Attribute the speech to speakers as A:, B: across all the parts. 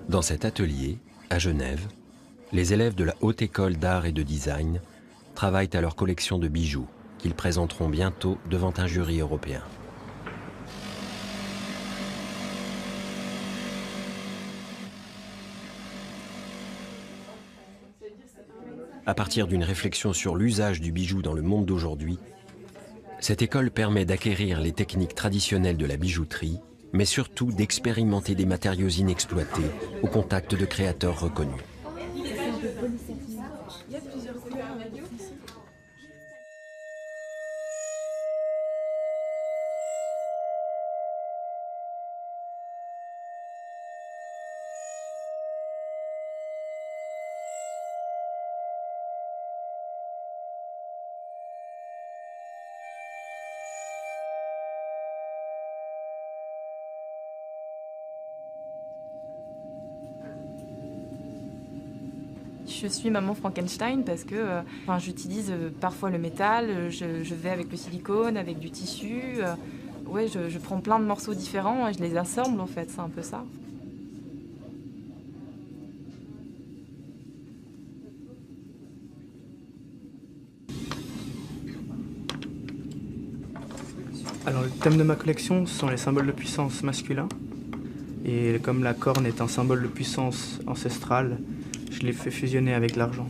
A: Dans cet atelier, à Genève, les élèves de la Haute École d'Art et de Design travaillent à leur collection de bijoux qu'ils présenteront bientôt devant un jury européen. À partir d'une réflexion sur l'usage du bijou dans le monde d'aujourd'hui, cette école permet d'acquérir les techniques traditionnelles de la bijouterie, mais surtout d'expérimenter des matériaux inexploités au contact de créateurs reconnus.
B: Je suis maman Frankenstein parce que j'utilise parfois le métal, je vais avec le silicone, avec du tissu. Ouais, je prends plein de morceaux différents et je les assemble en fait, c'est un peu ça.
C: Alors le thème de ma collection, ce sont les symboles de puissance masculins. Et comme la corne est un symbole de puissance ancestrale, je l'ai fait fusionner avec l'argent.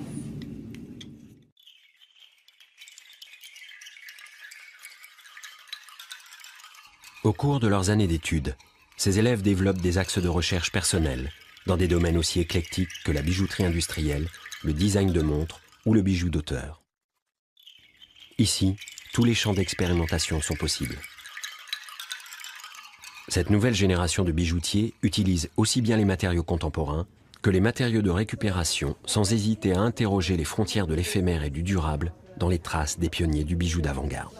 A: Au cours de leurs années d'études, ces élèves développent des axes de recherche personnels dans des domaines aussi éclectiques que la bijouterie industrielle, le design de montres ou le bijou d'auteur. Ici, tous les champs d'expérimentation sont possibles. Cette nouvelle génération de bijoutiers utilise aussi bien les matériaux contemporains que les matériaux de récupération sans hésiter à interroger les frontières de l'éphémère et du durable dans les traces des pionniers du bijou d'avant-garde.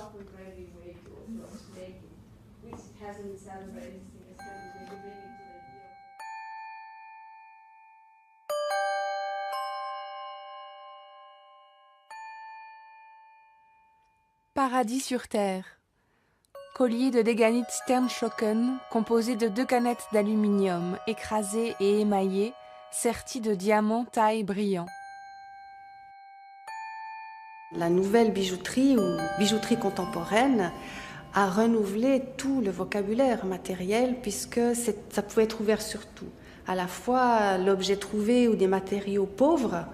D: Paradis sur Terre. Collier de Deganit Sternschlocken composé de 2 canettes d'aluminium écrasées et émaillées, serties de diamants taille brillants.
E: La nouvelle bijouterie ou bijouterie contemporaine a renouvelé tout le vocabulaire matériel puisque ça pouvait être ouvert sur tout. À la fois l'objet trouvé ou des matériaux pauvres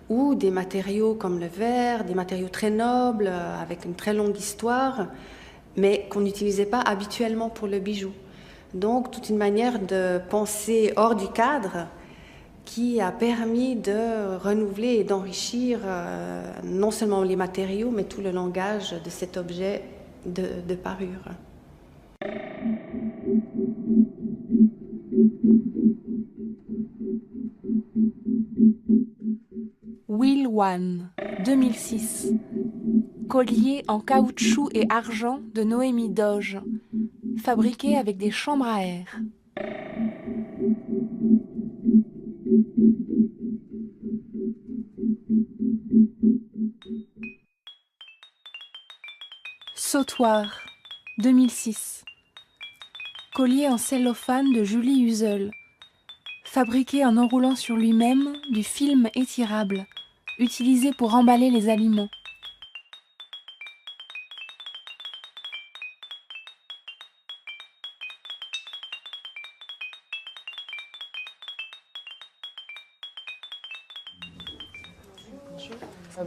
E: ou des matériaux comme le verre, des matériaux très nobles avec une très longue histoire, mais qu'on n'utilisait pas habituellement pour le bijou. Donc toute une manière de penser hors du cadre qui a permis de renouveler et d'enrichir non seulement les matériaux, mais tout le langage de cet objet de parure.
D: Wheel One, 2006. Collier en caoutchouc et argent de Noémie Doge, fabriqué avec des chambres à air. Sautoir, 2006. Collier en cellophane de Julie Huzel, fabriqué en enroulant sur lui-même du film étirable, utilisé pour emballer les aliments.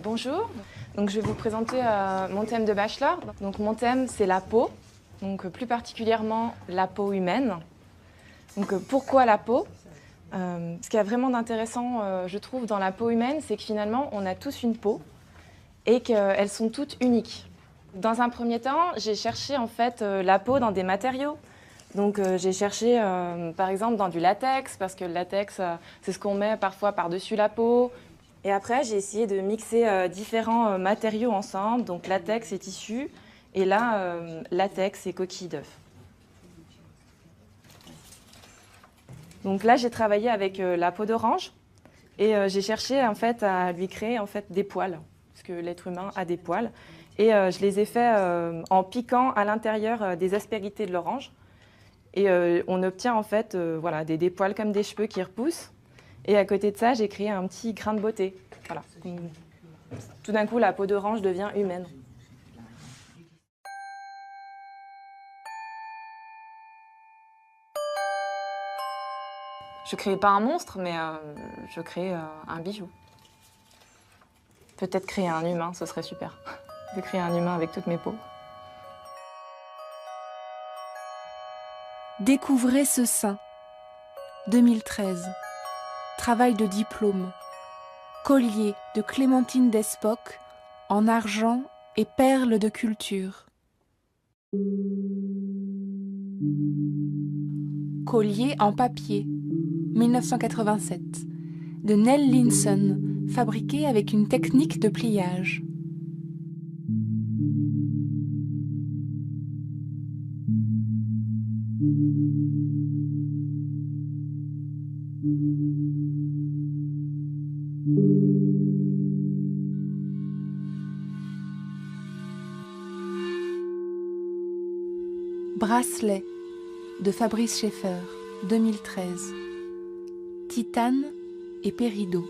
B: Bonjour, donc je vais vous présenter mon thème de bachelor. Donc mon thème c'est la peau, donc plus particulièrement la peau humaine. Donc pourquoi la peau ? Ce qu'il y a vraiment d'intéressant, je trouve, dans la peau humaine, c'est que finalement on a tous une peau et qu'elles sont toutes uniques. Dans un premier temps, j'ai cherché en fait la peau dans des matériaux. Donc j'ai cherché par exemple dans du latex, parce que le latex c'est ce qu'on met parfois par-dessus la peau. Et après, j'ai essayé de mixer différents matériaux ensemble, donc latex et tissu, et là, latex et coquille d'œuf. Donc là, j'ai travaillé avec la peau d'orange, et j'ai cherché en fait à lui créer en fait des poils, parce que l'être humain a des poils, et je les ai faits en piquant à l'intérieur des aspérités de l'orange. Et on obtient en fait voilà, des poils comme des cheveux qui repoussent. Et à côté de ça, j'ai créé un petit grain de beauté. Voilà. Tout d'un coup, la peau d'orange devient humaine. Je ne crée pas un monstre, mais je crée un bijou. Peut-être créer un humain, ce serait super. De créer un humain avec toutes mes peaux.
D: Découvrez ce sein. 2013. Travail de diplôme. Collier de Clémentine Despoc en argent et perles de culture. Collier en papier. 1987. De Nell Linson, fabriqué avec une technique de pliage. Bracelet de Fabrice Schaeffer, 2013. Titane et péridot.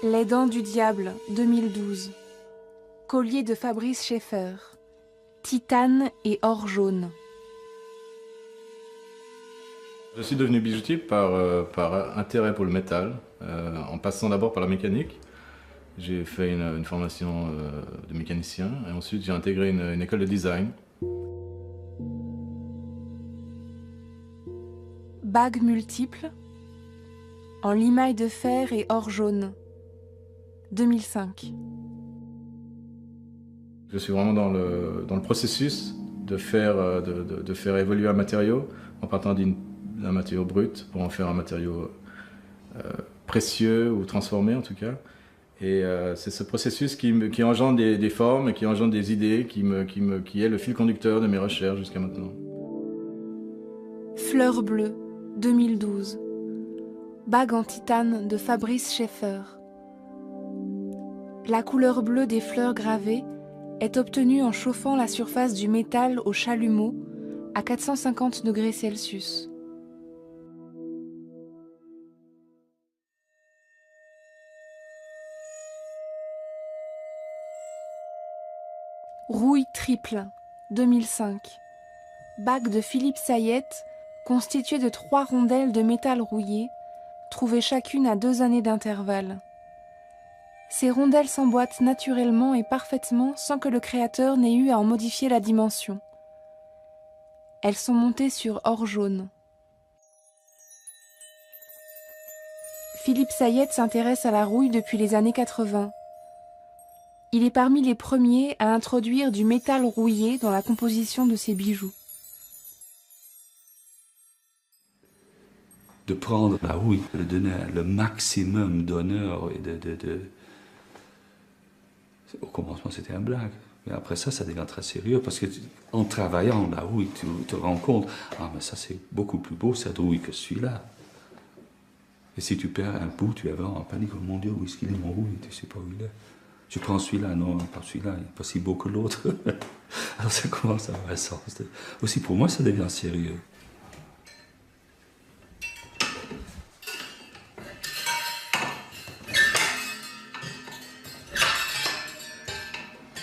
D: Les dents du diable, 2012. Collier de Fabrice Schaeffer. Titane et or jaune.
F: Je suis devenu bijoutier par intérêt pour le métal, en passant d'abord par la mécanique. J'ai fait une formation de mécanicien et ensuite j'ai intégré une école de design.
D: Bagues multiples en limaille de fer et or jaune. 2005.
F: Je suis vraiment dans le processus de faire évoluer un matériau en partant d'un matériau brut pour en faire un matériau précieux ou transformé en tout cas. Et c'est ce processus qui engendre des formes et qui engendre des idées qui est le fil conducteur de mes recherches jusqu'à maintenant.
D: Fleur bleue, 2012. Bague en titane de Fabrice Schaeffer. La couleur bleue des fleurs gravées est obtenue en chauffant la surface du métal au chalumeau à 450 degrés Celsius. Rouille triple, 2005. Bague de Philippe Sayette, constituée de 3 rondelles de métal rouillé, trouvées chacune à 2 années d'intervalle. Ces rondelles s'emboîtent naturellement et parfaitement sans que le créateur n'ait eu à en modifier la dimension. Elles sont montées sur or jaune. Philippe Sayette s'intéresse à la rouille depuis les années 80. Il est parmi les premiers à introduire du métal rouillé dans la composition de ses bijoux.
G: De prendre la rouille, de donner le maximum d'honneur et Au commencement, c'était une blague. Mais après ça, ça devient très sérieux parce qu'en travaillant la rouille, tu te rends compte, ah mais ça c'est beaucoup plus beau cette rouille que celui-là. Et si tu perds un bout, tu es vraiment en panique, oh mon Dieu, où est-ce qu'il est mon rouille, tu ne sais pas où il est. Tu prends celui-là, non, pas celui-là, il n'est pas si beau que l'autre. Alors ça commence à avoir un sens. Aussi pour moi, ça devient sérieux.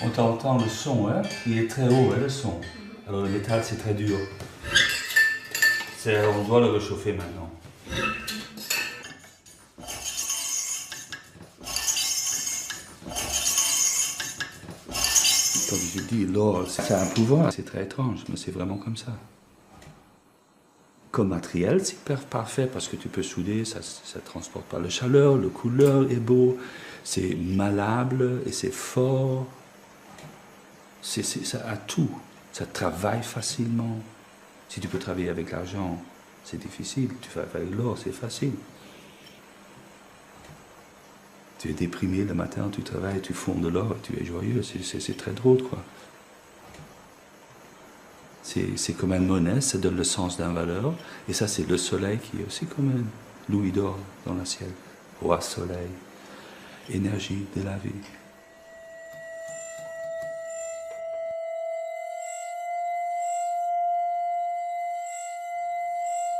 G: On t'entend le son, hein, il est très haut, hein, le son. Alors le métal, c'est très dur. On doit le réchauffer maintenant. Comme je dis, l'or, c'est un pouvoir. C'est très étrange, mais c'est vraiment comme ça. Comme matériel, c'est parfait parce que tu peux souder, ça ne transporte pas la chaleur, la couleur est beau, c'est malléable et c'est fort. Ça a tout. Ça travaille facilement. Si tu peux travailler avec l'argent, c'est difficile. Tu fais avec l'or, c'est facile. Tu es déprimé le matin, tu travailles, tu fonds de l'or, tu es joyeux. C'est très drôle, quoi. C'est comme une monnaie, ça donne le sens d'une valeur. Et ça, c'est le soleil qui est aussi comme un louis d'or dans le ciel. Roi soleil, énergie de la vie.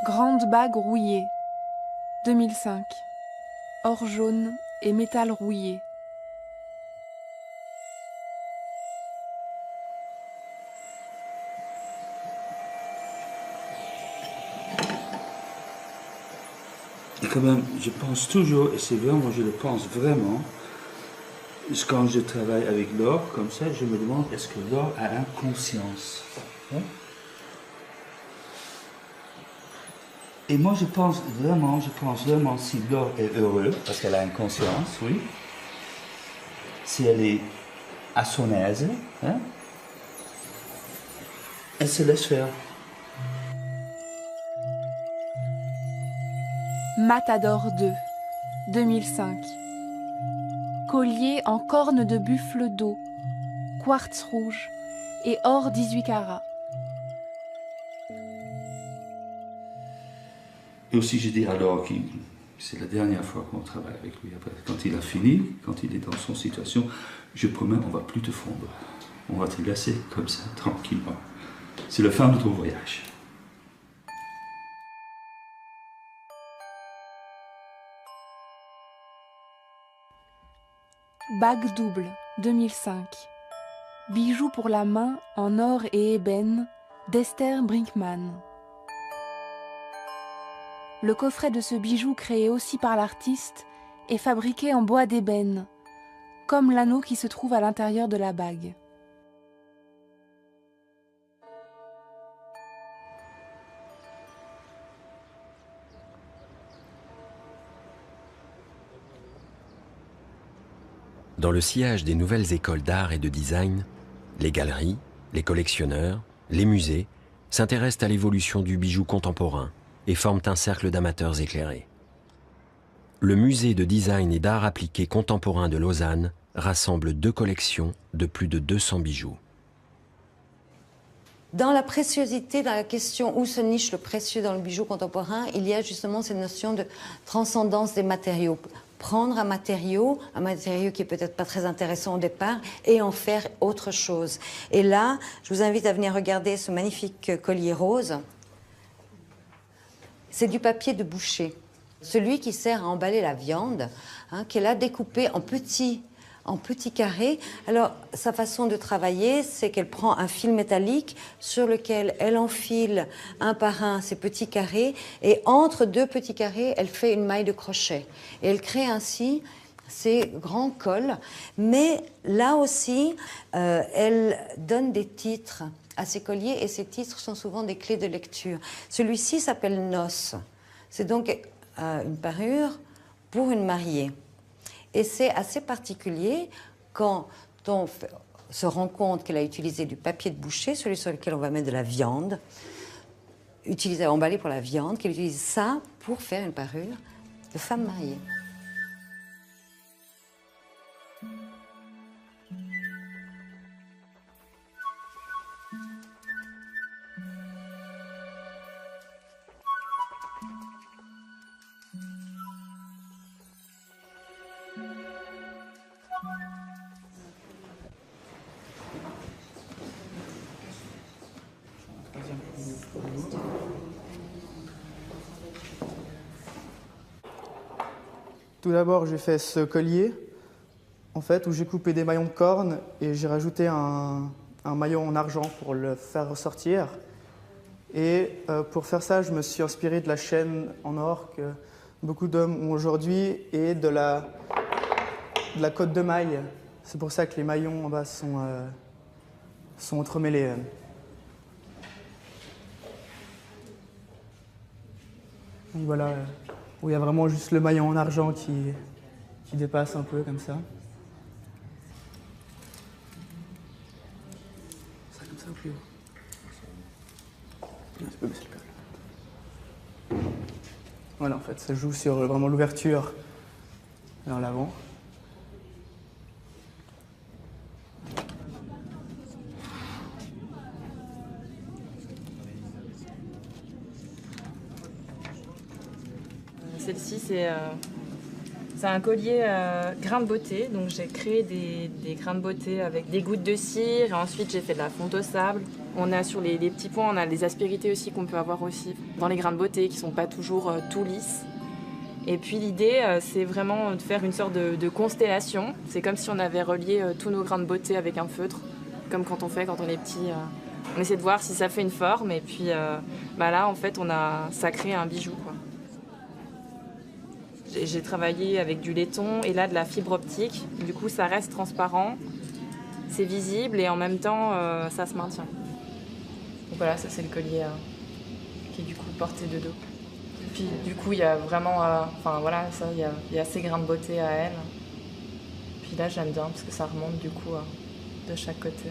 D: Grande bague rouillée. 2005. Or jaune et métal rouillé.
G: Et quand même, je pense toujours, et c'est vraiment, je le pense vraiment, quand je travaille avec l'or, comme ça, je me demande, est-ce que l'or a une conscience? Hein? Et moi, je pense vraiment, si l'or est heureux, parce qu'elle a une conscience, oui, si elle est à son aise, hein, elle se laisse faire.
D: Matador 2, 2005. Collier en corne de buffle d'eau, quartz rouge et or 18 carats.
G: Et aussi, je dis alors que c'est la dernière fois qu'on travaille avec lui. Après, quand il a fini, quand il est dans son situation, je promets, on ne va plus te fondre. On va te laisser comme ça, tranquillement. C'est la fin de ton voyage.
D: Bague double, 2005. Bijoux pour la main en or et ébène d'Esther Brinkmann. Le coffret de ce bijou créé aussi par l'artiste est fabriqué en bois d'ébène, comme l'anneau qui se trouve à l'intérieur de la bague.
A: Dans le sillage des nouvelles écoles d'art et de design, les galeries, les collectionneurs, les musées s'intéressent à l'évolution du bijou contemporain et forment un cercle d'amateurs éclairés. Le musée de design et d'art appliqué contemporain de Lausanne rassemble 2 collections de plus de 200 bijoux.
H: Dans la préciosité, dans la question où se niche le précieux dans le bijou contemporain, il y a justement cette notion de transcendance des matériaux. Prendre un matériau qui est peut-être pas très intéressant au départ, et en faire autre chose. Et là, je vous invite à venir regarder ce magnifique collier rose. C'est du papier de boucher. Celui qui sert à emballer la viande, hein, qu'elle a découpé en petits carrés. Alors, sa façon de travailler, c'est qu'elle prend un fil métallique sur lequel elle enfile un par un ces petits carrés, et entre 2 petits carrés, elle fait une maille de crochet. Et elle crée ainsi ces grands cols. Mais là aussi, elle donne des titres à ses colliers, et ces titres sont souvent des clés de lecture. Celui-ci s'appelle Noces. C'est donc une parure pour une mariée. Et c'est assez particulier quand on se rend compte qu'elle a utilisé du papier de boucher, celui sur lequel on va mettre de la viande, emballé pour la viande, qu'elle utilise ça pour faire une parure de femme mariée.
C: Tout d'abord, j'ai fait ce collier, en fait, où j'ai coupé des maillons de corne et j'ai rajouté un maillon en argent pour le faire ressortir. Et pour faire ça, je me suis inspiré de la chaîne en or que beaucoup d'hommes ont aujourd'hui et de la cotte de maille. C'est pour ça que les maillons en bas sont entremêlés. Donc voilà, où il y a vraiment juste le maillon en argent qui dépasse un peu comme ça. Ça comme ça ou plus haut? Tu peux baisser le col. Voilà, en fait, ça joue sur vraiment l'ouverture vers l'avant.
B: Celle-ci, C'est un collier grain de beauté, donc j'ai créé des grains de beauté avec des gouttes de cire et ensuite j'ai fait de la fonte au sable. On a sur les petits points, on a des aspérités aussi qu'on peut avoir aussi dans les grains de beauté qui sont pas toujours tout lisses. Et puis l'idée, c'est vraiment de faire une sorte de constellation. C'est comme si on avait relié tous nos grains de beauté avec un feutre, comme quand on fait quand on est petit. On essaie de voir si ça fait une forme et puis là en fait ça crée un bijou, quoi. J'ai travaillé avec du laiton et là de la fibre optique. Du coup, ça reste transparent, c'est visible et en même temps, ça se maintient. Donc voilà, ça c'est le collier qui est du coup porté de dos. Et puis du coup, il y a vraiment, il y a ces grains de beauté à elle. Puis là, j'aime bien parce que ça remonte du coup de chaque côté.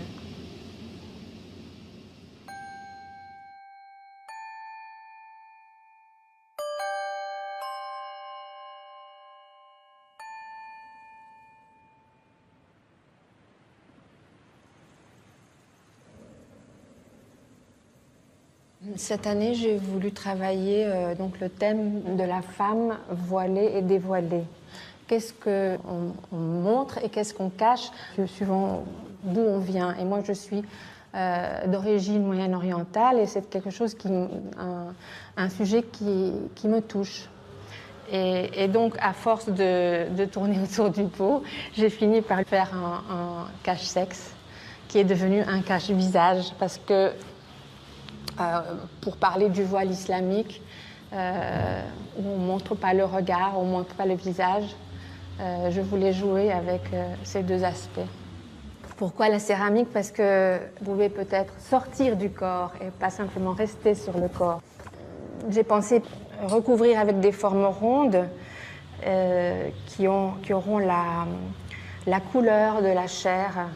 I: Cette année, j'ai voulu travailler donc le thème de la femme voilée et dévoilée. Qu'est-ce qu'on montre et qu'est-ce qu'on cache, suivant d'où on vient. Et moi, je suis d'origine moyenne-orientale et c'est quelque chose un sujet qui me touche. Et donc, à force de tourner autour du pot, j'ai fini par faire un cache-sexe qui est devenu un cache-visage parce que pour parler du voile islamique, où on ne montre pas le regard, on ne montre pas le visage, je voulais jouer avec ces deux aspects. Pourquoi la céramique? Parce que vous pouvez peut-être sortir du corps et pas simplement rester sur le corps. J'ai pensé recouvrir avec des formes rondes qui auront la couleur de la chair,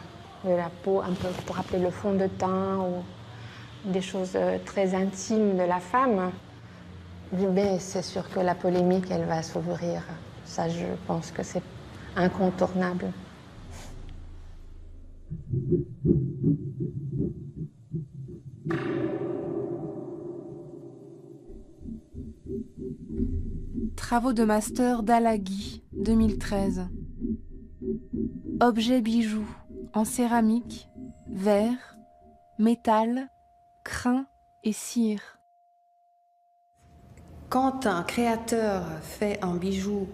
I: de la peau, un peu pour rappeler le fond de teint ou des choses très intimes de la femme. Mais c'est sûr que la polémique, elle va s'ouvrir. Ça, je pense que c'est incontournable.
D: Travaux de master d'Alaghi, 2013. Objets bijoux en céramique, verre, métal, crin et cire.
E: Quand un créateur fait un bijou,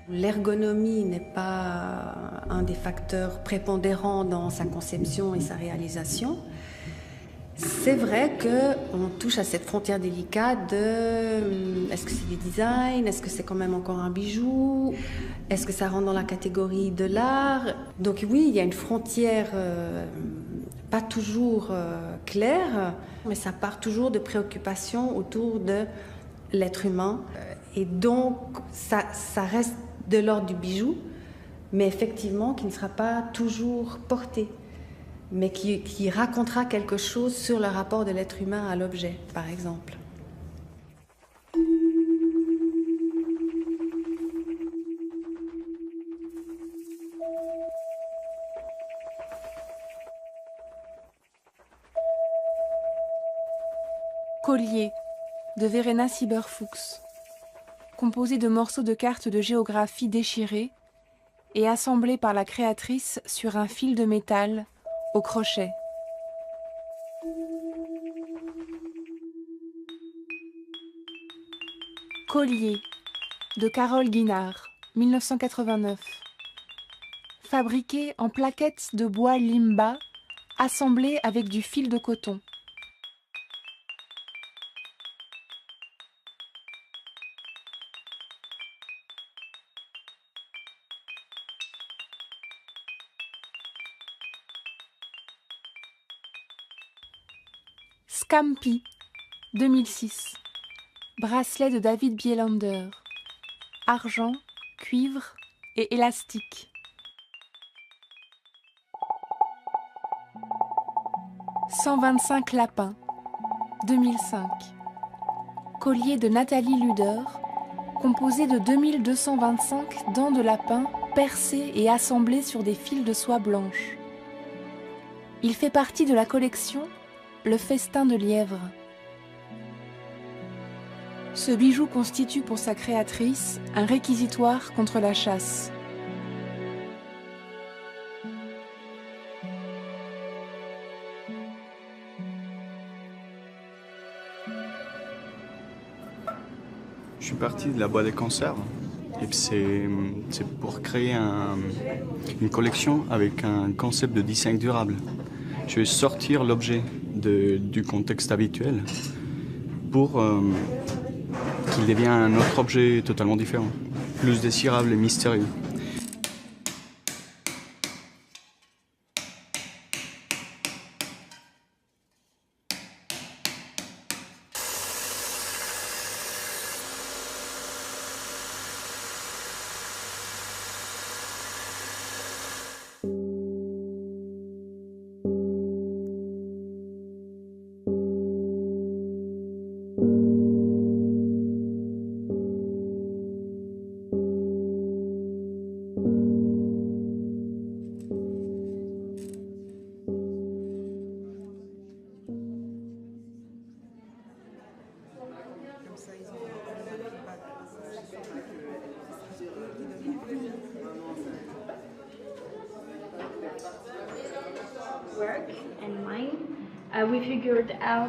E: l'ergonomie n'est pas un des facteurs prépondérants dans sa conception et sa réalisation. C'est vrai qu'on touche à cette frontière délicate de est-ce que c'est du design, est-ce que c'est quand même encore un bijou, est-ce que ça rentre dans la catégorie de l'art. Donc oui, il y a une frontière pas toujours claire, mais ça part toujours de préoccupations autour de l'être humain. Et donc ça reste de l'ordre du bijou, mais effectivement qui ne sera pas toujours porté, mais qui racontera quelque chose sur le rapport de l'être humain à l'objet, par exemple.
D: Collier de Verena Sieber-Fuchs, composé de morceaux de cartes de géographie déchirés et assemblés par la créatrice sur un fil de métal au crochet. Collier de Carole Guinard, 1989, fabriqué en plaquettes de bois limba assemblées avec du fil de coton. Scampi, 2006. Bracelet de David Bielander. Argent, cuivre et élastique. « 125 lapins, 2005. Collier de Nathalie Luder, composé de 2225 dents de lapin percées et assemblées sur des fils de soie blanche. Il fait partie de la collection Le Festin de lièvre. Ce bijou constitue pour sa créatrice un réquisitoire contre la chasse.
J: Je suis parti de la boîte de conserve et c'est pour créer une collection avec un concept de design durable. Je vais sortir l'objet du contexte habituel pour qu'il devienne un autre objet totalement différent, plus désirable et mystérieux.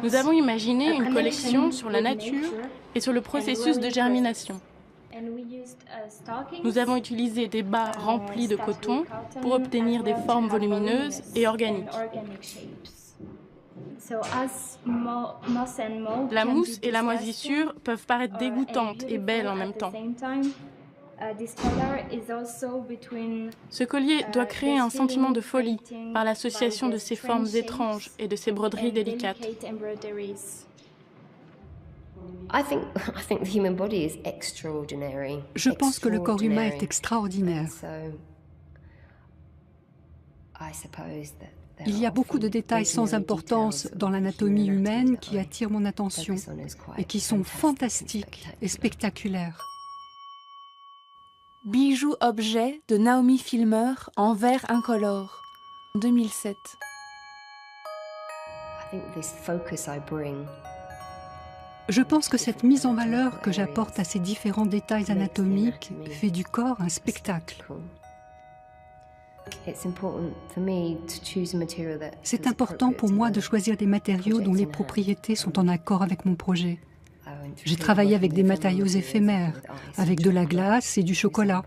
K: Nous avons imaginé une collection sur la nature et sur le processus de germination. Nous avons utilisé des bas remplis de coton pour obtenir des formes volumineuses et organiques. La mousse et la moisissure peuvent paraître dégoûtantes et belles en même temps. Ce collier doit créer un sentiment de folie par l'association de ces formes étranges et de ces broderies délicates.
L: Je pense que le corps humain est extraordinaire. Il y a beaucoup de détails sans importance dans l'anatomie humaine qui attirent mon attention et qui sont fantastiques et spectaculaires.
D: Bijou-objet de Naomi Filmer en verre incolore, 2007.
L: Je pense que cette mise en valeur que j'apporte à ces différents détails anatomiques fait du corps un spectacle. C'est important pour moi de choisir des matériaux dont les propriétés sont en accord avec mon projet. J'ai travaillé avec des matériaux éphémères, avec de la glace et du chocolat.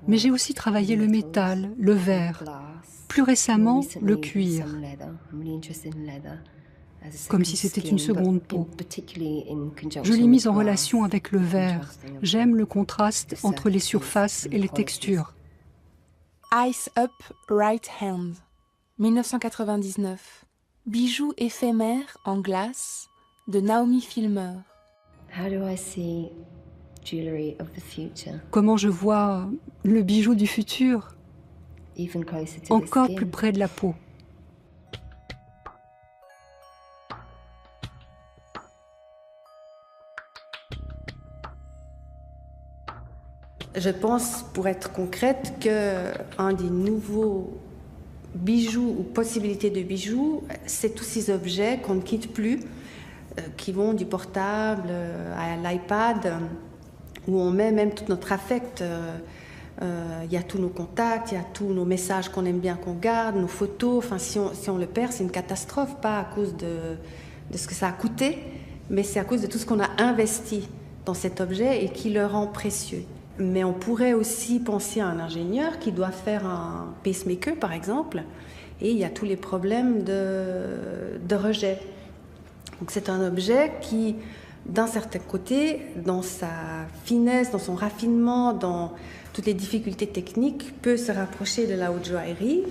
L: Mais j'ai aussi travaillé le métal, le verre, plus récemment le cuir, comme si c'était une seconde peau. Je l'ai mise en relation avec le verre. J'aime le contraste entre les surfaces et les textures.
D: Ice Up Right Hand, 1999. Bijou éphémère en glace de Naomi Filmer.
L: Comment je vois le bijou du futur, encore plus près de la peau.
E: Je pense, pour être concrète, qu'un des nouveaux bijoux ou possibilités de bijoux, c'est tous ces objets qu'on ne quitte plus, qui vont du portable à l'iPad, où on met même tout notre affect. Il y a tous nos contacts, il y a tous nos messages qu'on aime bien qu'on garde, nos photos. Enfin, si on le perd, c'est une catastrophe, pas à cause de ce que ça a coûté, mais c'est à cause de tout ce qu'on a investi dans cet objet et qui le rend précieux. Mais on pourrait aussi penser à un ingénieur qui doit faire un pacemaker, par exemple, et il y a tous les problèmes de rejet. Donc c'est un objet qui, d'un certain côté, dans sa finesse, dans son raffinement, dans toutes les difficultés techniques, peut se rapprocher de la haute joaillerie.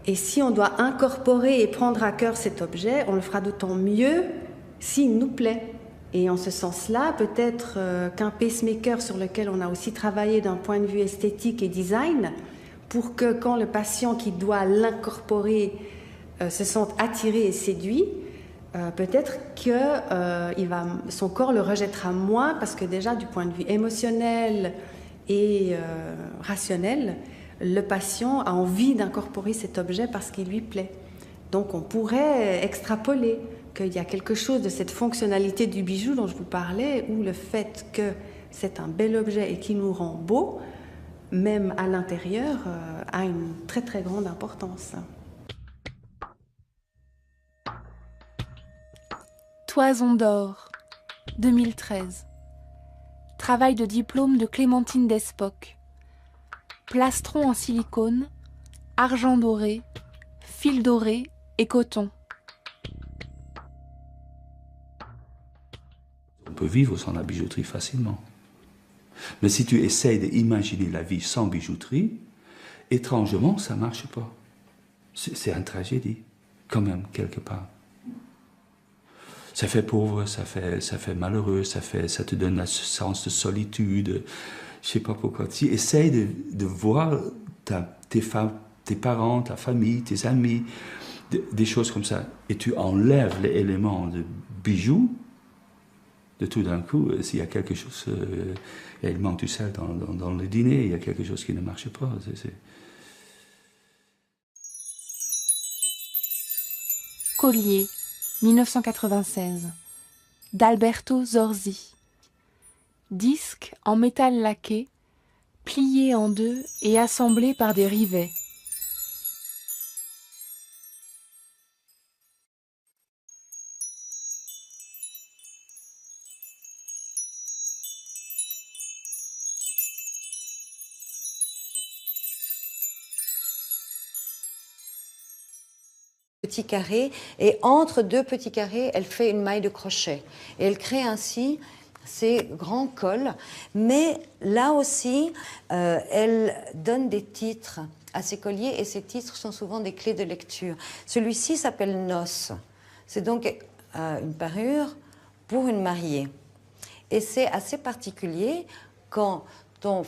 E: Et si on doit incorporer et prendre à cœur cet objet, on le fera d'autant mieux s'il nous plaît. Et en ce sens-là, peut-être qu'un pacemaker sur lequel on a aussi travaillé d'un point de vue esthétique et design, pour que quand le patient qui doit l'incorporer se sente attiré et séduit, peut-être que son corps le rejettera moins, parce que déjà du point de vue émotionnel et rationnel, le patient a envie d'incorporer cet objet parce qu'il lui plaît. Donc on pourrait extrapoler qu'il y a quelque chose de cette fonctionnalité du bijou dont je vous parlais, où le fait que c'est un bel objet et qui nous rend beau, même à l'intérieur, a une très très grande importance.
D: Toison d'or, 2013. Travail de diplôme de Clémentine Despoc. Plastron en silicone, argent doré, fil doré et coton.
G: On peut vivre sans la bijouterie facilement. Mais si tu essayes d'imaginer la vie sans bijouterie, étrangement, ça ne marche pas. C'est une tragédie, quand même, quelque part. Ça fait pauvre, ça fait malheureux, ça te donne un sens de solitude. Je ne sais pas pourquoi. Tu essayes de voir tes parents, ta famille, tes amis, des choses comme ça, et tu enlèves les éléments de bijoux, de tout d'un coup, s'il y a quelque chose, il manque du sel dans le dîner, il y a quelque chose qui ne marche pas.
D: Collier, 1996, d'Alberto Zorzi. Disque en métal laqué, plié en deux et assemblé par des rivets.
H: Petit carré, et entre deux petits carrés, elle fait une maille de crochet. Et elle crée ainsi ces grands cols, mais là aussi, elle donne des titres à ses colliers, et ces titres sont souvent des clés de lecture. Celui-ci s'appelle Noces. C'est donc une parure pour une mariée. Et c'est assez particulier quand on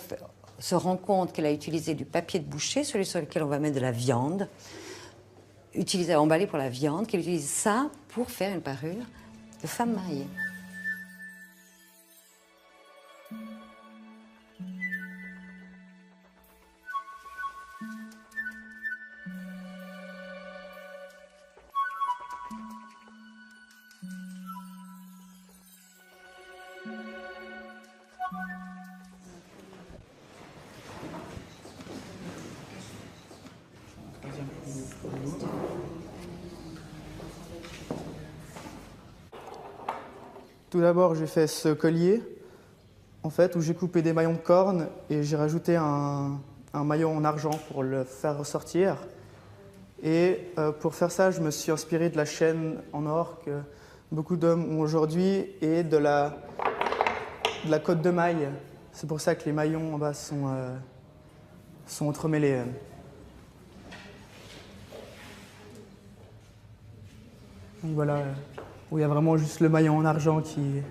H: se rend compte qu'elle a utilisé du papier de boucher, celui sur lequel on va mettre de la viande, emballé pour la viande, qu'elle utilise ça pour faire une parure de femme mariée.
C: Tout d'abord, j'ai fait ce collier, en fait, où j'ai coupé des maillons de corne et j'ai rajouté un maillon en argent pour le faire ressortir. Et pour faire ça, je me suis inspiré de la chaîne en or que beaucoup d'hommes ont aujourd'hui et de la cotte de maille. C'est pour ça que les maillons en bas sont entremêlés. Donc voilà, où il y a vraiment juste le maillon en argent qui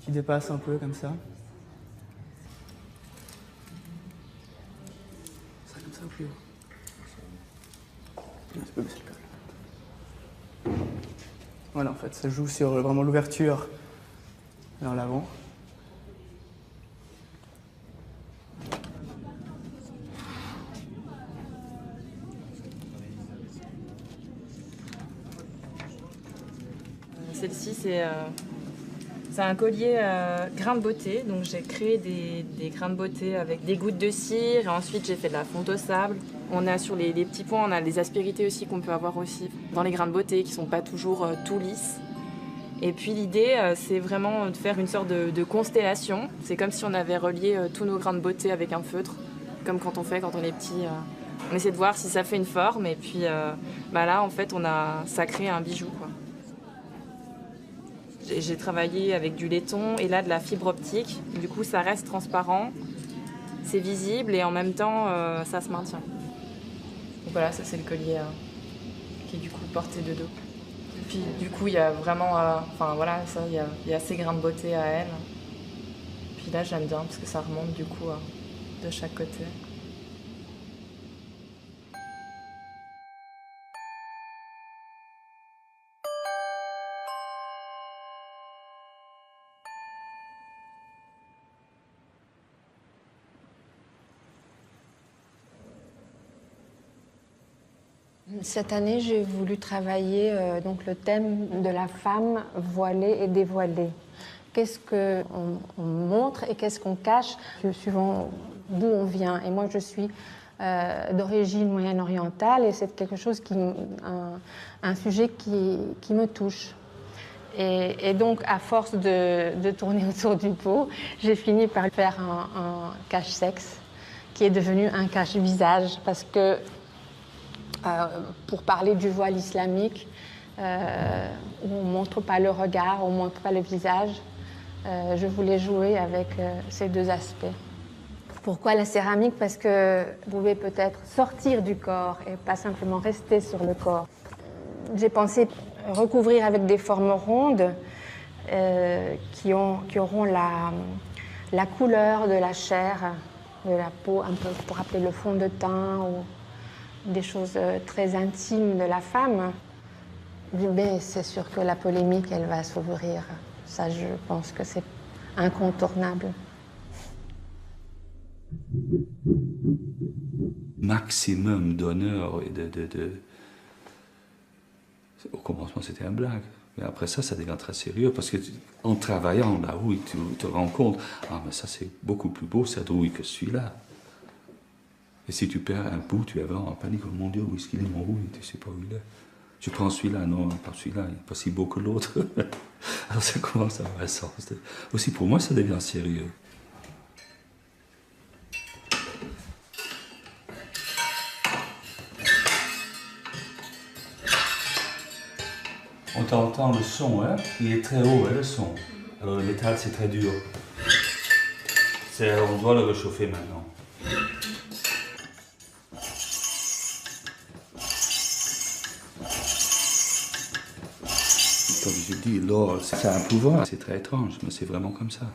C: dépasse un peu comme ça. Ça comme ça ou plus haut? Un petit peu baisser le col. Voilà, en fait, ça joue sur vraiment l'ouverture vers l'avant.
B: Celle-ci, c'est un collier grain de beauté. Donc j'ai créé des grains de beauté avec des gouttes de cire. Et ensuite, j'ai fait de la fonte au sable. On a sur les petits points, on a des aspérités aussi qu'on peut avoir aussi dans les grains de beauté qui ne sont pas toujours tout lisses. Et puis l'idée, c'est vraiment de faire une sorte de constellation. C'est comme si on avait relié tous nos grains de beauté avec un feutre, comme quand on est petit. On essaie de voir si ça fait une forme. Et puis là, en fait, ça crée un bijou, quoi. J'ai travaillé avec du laiton et là de la fibre optique. Du coup, ça reste transparent, c'est visible et en même temps, ça se maintient. Donc voilà, ça c'est le collier qui est du coup porté de dos. Et puis du coup, il y a vraiment, voilà, ça, il y a ces grains de beauté à elle. Puis là, j'aime bien parce que ça remonte du coup de chaque côté.
I: Cette année, j'ai voulu travailler donc le thème de la femme voilée et dévoilée. Qu'est-ce qu'on montre et qu'est-ce qu'on cache, suivant d'où on vient. Et moi, je suis d'origine moyen-orientale et c'est quelque chose un sujet qui me touche. Et donc, à force de tourner autour du pot, j'ai fini par faire un cache-sexe qui est devenu un cache-visage parce que pour parler du voile islamique, où on ne montre pas le regard, on ne montre pas le visage, je voulais jouer avec ces deux aspects. Pourquoi la céramique? Parce que vous pouvez peut-être sortir du corps et pas simplement rester sur le corps. J'ai pensé recouvrir avec des formes rondes qui auront la couleur de la chair, de la peau, un peu pour rappeler le fond de teint ou des choses très intimes de la femme. Mais c'est sûr que la polémique, elle va s'ouvrir. Ça, je pense que c'est incontournable.
G: Maximum d'honneur et Au commencement, c'était une blague. Mais après ça devient très sérieux parce que en travaillant là, oui, tu te rends compte, ah mais ça c'est beaucoup plus beau cette rouille que celui-là. Et si tu perds un bout, tu es vraiment en panique, oh mon Dieu, où est-ce qu'il est mon rouille, tu ne sais pas où il est. Tu prends celui-là, non, pas celui-là, il n'est pas si beau que l'autre. Alors ça commence à avoir un sens. Aussi pour moi, ça devient sérieux. On t'entend le son, hein, qui est très haut, hein, le son. Alors le métal, c'est très dur. On doit le réchauffer maintenant. Comme je dis, l'or, c'est un pouvoir. C'est très étrange, mais c'est vraiment comme ça.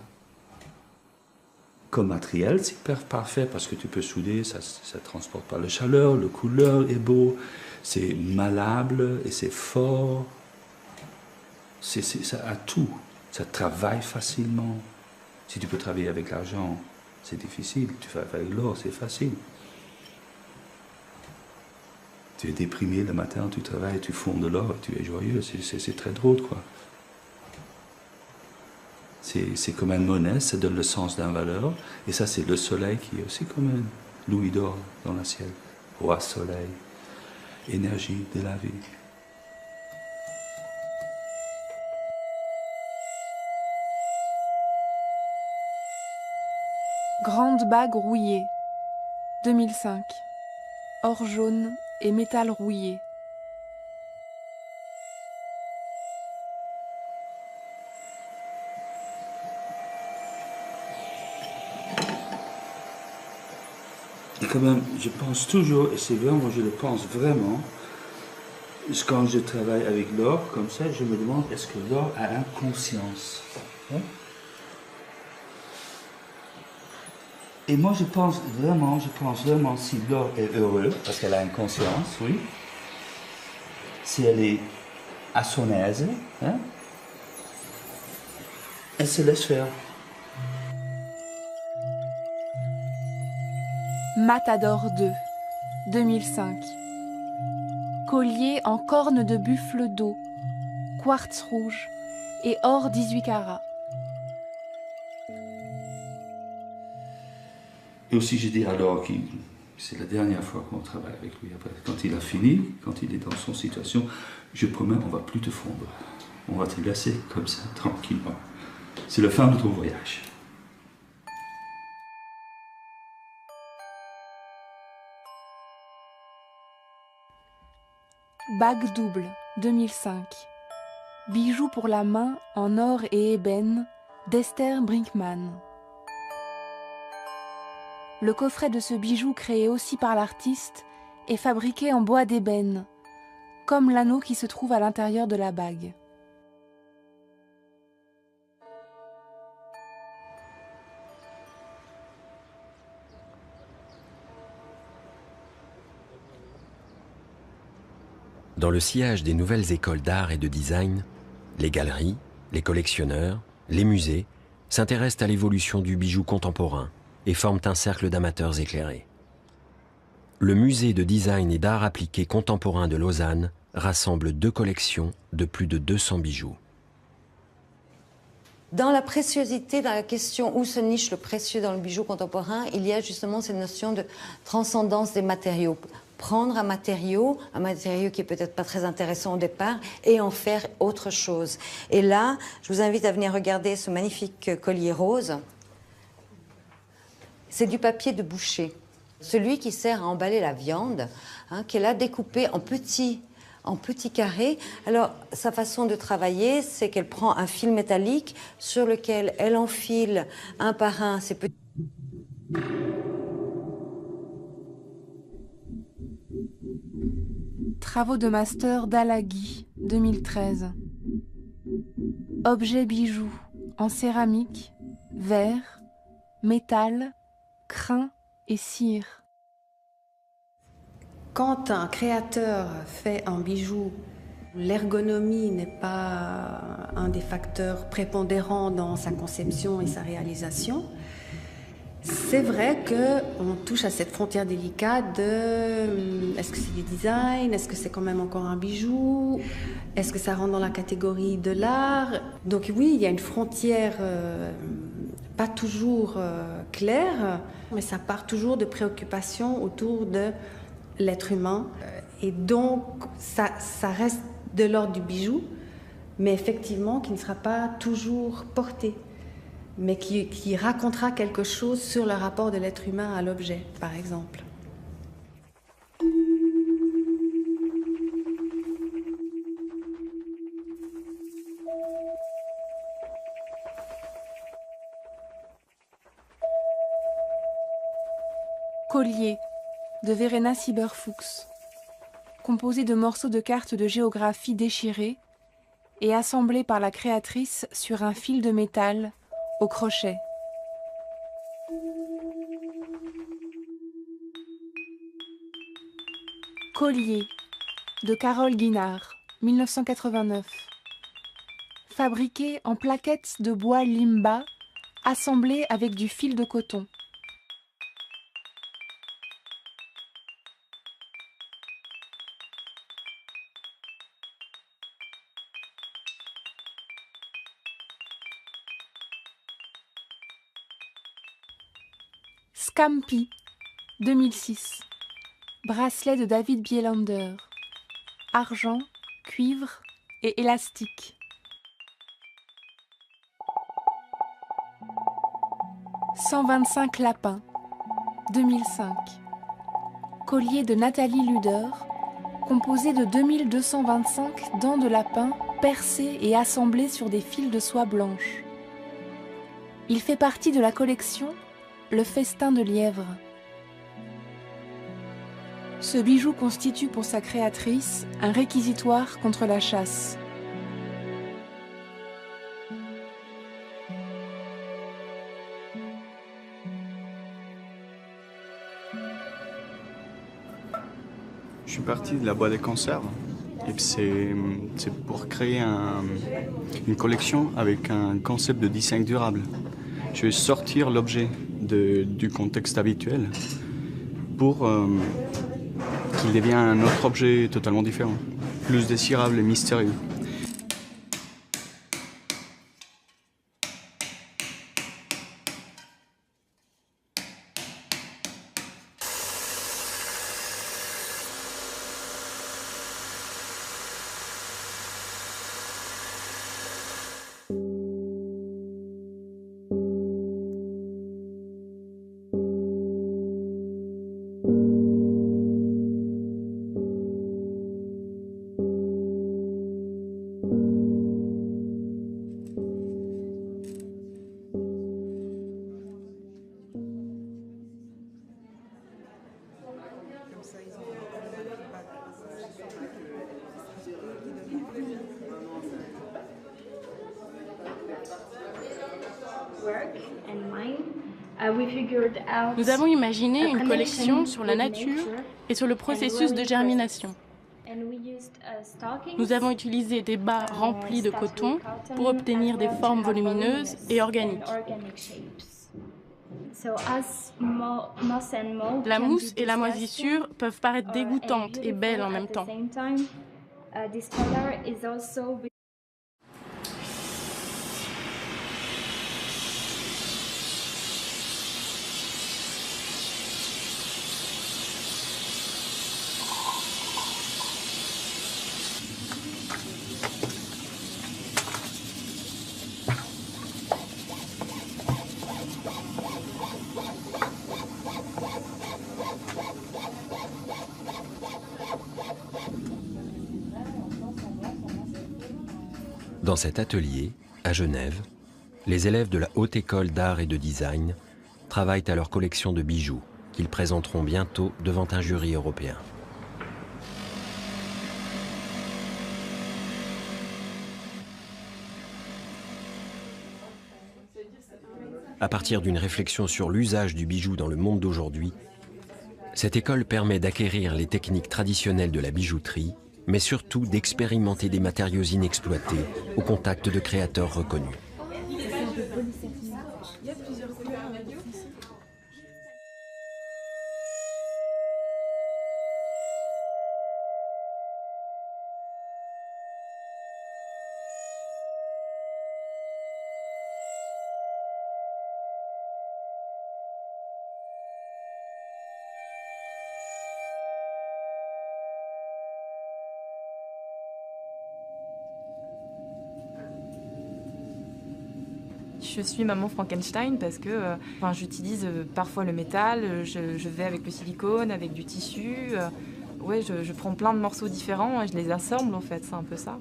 G: Comme matériel, c'est parfait parce que tu peux souder, ça ne transporte pas la chaleur, la couleur est beau, c'est malléable et c'est fort. Ça a tout. Ça travaille facilement. Si tu peux travailler avec l'argent, c'est difficile. Tu fais avec l'or, c'est facile. Tu es déprimé le matin, tu travailles, tu fonds de l'or, tu es joyeux. C'est très drôle, quoi. C'est comme une monnaie, ça donne le sens d'une valeur. Et ça, c'est le soleil qui est aussi comme un louis d'or dans le ciel. Roi soleil, énergie de la vie.
D: Grande bague rouillée, 2005. Or jaune et métal rouillé.
G: Et quand même, je pense toujours, et c'est vraiment, je le pense vraiment, quand je travaille avec l'or, comme ça, je me demande, est-ce que l'or a une conscience, hein? Et moi, je pense vraiment, si l'or est heureux, parce qu'elle a une conscience, oui, si elle est à son aise, hein, elle se laisse faire.
D: Matador 2, 2005. Collier en corne de buffle d'eau, quartz rouge et or 18 carats.
G: Et aussi, je dis alors que c'est la dernière fois qu'on travaille avec lui. Après, quand il a fini, quand il est dans son situation, je promets, on ne va plus te fondre. On va te laisser comme ça, tranquillement. C'est la fin de ton voyage.
D: Bague double, 2005. Bijoux pour la main en or et ébène d'Esther Brinkmann. Le coffret de ce bijou créé aussi par l'artiste est fabriqué en bois d'ébène, comme l'anneau qui se trouve à l'intérieur de la bague.
A: Dans le sillage des nouvelles écoles d'art et de design, les galeries, les collectionneurs, les musées s'intéressent à l'évolution du bijou contemporain et forment un cercle d'amateurs éclairés. Le musée de design et d'art appliqué contemporain de Lausanne rassemble 2 collections de plus de 200 bijoux.
H: Dans la préciosité, dans la question où se niche le précieux dans le bijou contemporain, il y a justement cette notion de transcendance des matériaux. Prendre un matériau qui est peut-être pas très intéressant au départ, et en faire autre chose. Et là, je vous invite à venir regarder ce magnifique collier rose. C'est du papier de boucher. Celui qui sert à emballer la viande, qu'elle a découpé en petits carrés. Alors, sa façon de travailler, c'est qu'elle prend un fil métallique sur lequel elle enfile un par un ces petits...
D: Travaux de master d'Alaghi, 2013. Objets bijoux en céramique, verre, métal, crin et cire.
E: Quand un créateur fait un bijou, l'ergonomie n'est pas un des facteurs prépondérants dans sa conception et sa réalisation. C'est vrai qu'on touche à cette frontière délicate de est-ce que c'est du design, est-ce que c'est quand même encore un bijou, est-ce que ça rentre dans la catégorie de l'art. Donc oui, il y a une frontière pas toujours claire, mais ça part toujours de préoccupations autour de l'être humain. Et donc ça reste de l'ordre du bijou, mais effectivement qui ne sera pas toujours porté, mais qui racontera quelque chose sur le rapport de l'être humain à l'objet, par exemple.
D: Collier de Verena Sieber-Fuchs, composé de morceaux de cartes de géographie déchirés et assemblés par la créatrice sur un fil de métal au crochet. Collier de Carole Guinard, 1989. Fabriqué en plaquettes de bois limba, assemblées avec du fil de coton. Scampi, 2006. Bracelet de David Bielander. Argent, cuivre et élastique. « 125 lapins, 2005. Collier de Nathalie Luder, composé de 2225 dents de lapin percées et assemblées sur des fils de soie blanche. Il fait partie de la collection Le Festin de Lièvre. Ce bijou constitue pour sa créatrice un réquisitoire contre la chasse.
J: Je suis parti de la boîte de conserve et c'est pour créer une collection avec un concept de design durable. Je vais sortir l'objet du contexte habituel pour qu'il devienne un autre objet totalement différent, plus désirable et mystérieux.
K: Nous avons imaginé une collection sur la nature et sur le processus de germination. Nous avons utilisé des bas remplis de coton pour obtenir des formes volumineuses et organiques. La mousse et la moisissure peuvent paraître dégoûtantes et belles en même temps.
A: Dans cet atelier, à Genève, les élèves de la Haute École d'Art et de Design travaillent à leur collection de bijoux qu'ils présenteront bientôt devant un jury européen. À partir d'une réflexion sur l'usage du bijou dans le monde d'aujourd'hui, cette école permet d'acquérir les techniques traditionnelles de la bijouterie, mais surtout d'expérimenter des matériaux inexploités au contact de créateurs reconnus.
B: Je suis maman Frankenstein parce que j'utilise parfois le métal, je vais avec le silicone, avec du tissu. Ouais, je prends plein de morceaux différents et je les assemble en fait, c'est un peu ça.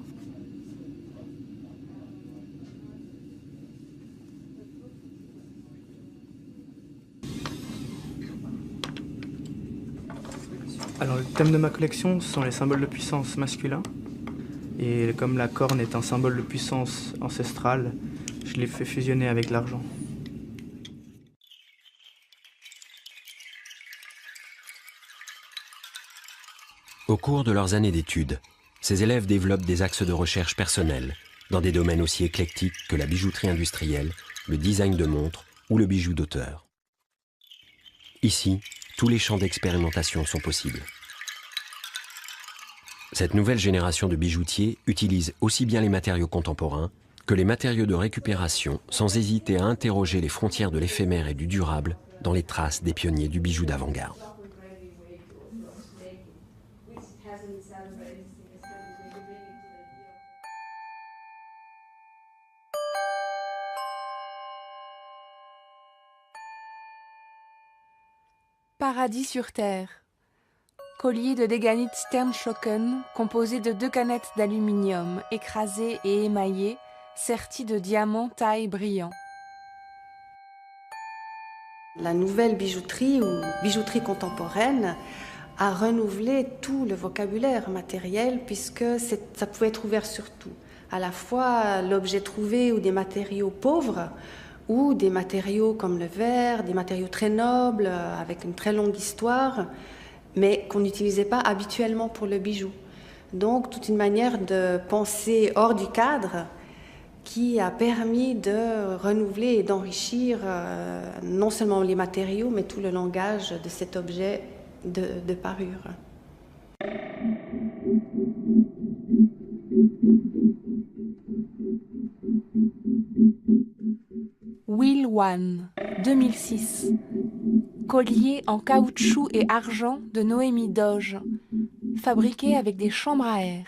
C: Alors le thème de ma collection, ce sont les symboles de puissance masculins. Et comme la corne est un symbole de puissance ancestrale, je l'ai fait fusionner avec l'argent.
A: Au cours de leurs années d'études, ces élèves développent des axes de recherche personnels dans des domaines aussi éclectiques que la bijouterie industrielle, le design de montres ou le bijou d'auteur. Ici, tous les champs d'expérimentation sont possibles. Cette nouvelle génération de bijoutiers utilise aussi bien les matériaux contemporains que les matériaux de récupération sans hésiter à interroger les frontières de l'éphémère et du durable dans les traces des pionniers du bijou d'avant-garde.
D: Paradis sur Terre. Collier de Deganit Sternschlocken composé de 2 canettes d'aluminium écrasées et émaillées, serties de diamants taille brillants.
E: La nouvelle bijouterie ou bijouterie contemporaine a renouvelé tout le vocabulaire matériel puisque ça pouvait être ouvert sur tout. À la fois l'objet trouvé ou des matériaux pauvres ou des matériaux comme le verre, des matériaux très nobles avec une très longue histoire, mais qu'on n'utilisait pas habituellement pour le bijou. Donc, toute une manière de penser hors du cadre qui a permis de renouveler et d'enrichir non seulement les matériaux, mais tout le langage de cet objet de parure.
D: Will One, 2006. Collier en caoutchouc et argent de Noémie Doge, fabriqué avec des chambres à air.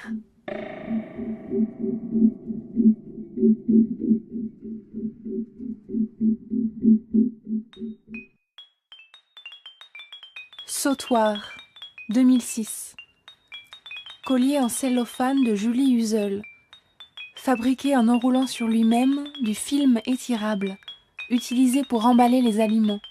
D: Sautoir, 2006. Collier en cellophane de Julie Huzel, fabriqué en enroulant sur lui-même du film étirable, utilisé pour emballer les aliments.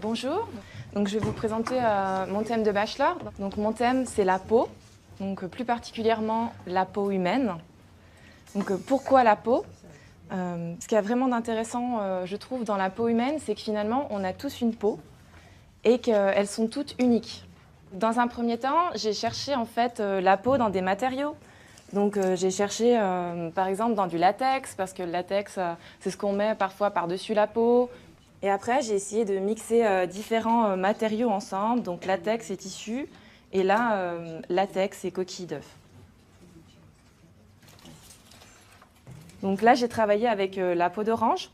B: Bonjour, donc je vais vous présenter mon thème de bachelor. Donc mon thème c'est la peau, donc plus particulièrement la peau humaine. Donc pourquoi la peau ? Ce qu'il y a vraiment d'intéressant, je trouve, dans la peau humaine, c'est que finalement on a tous une peau et qu'elles sont toutes uniques. Dans un premier temps, j'ai cherché en fait la peau dans des matériaux. Donc j'ai cherché par exemple dans du latex, parce que le latex c'est ce qu'on met parfois par-dessus la peau. Et après j'ai essayé de mixer différents matériaux ensemble, donc latex et tissu, et là latex et coquille d'œuf. Donc là j'ai travaillé avec la peau d'orange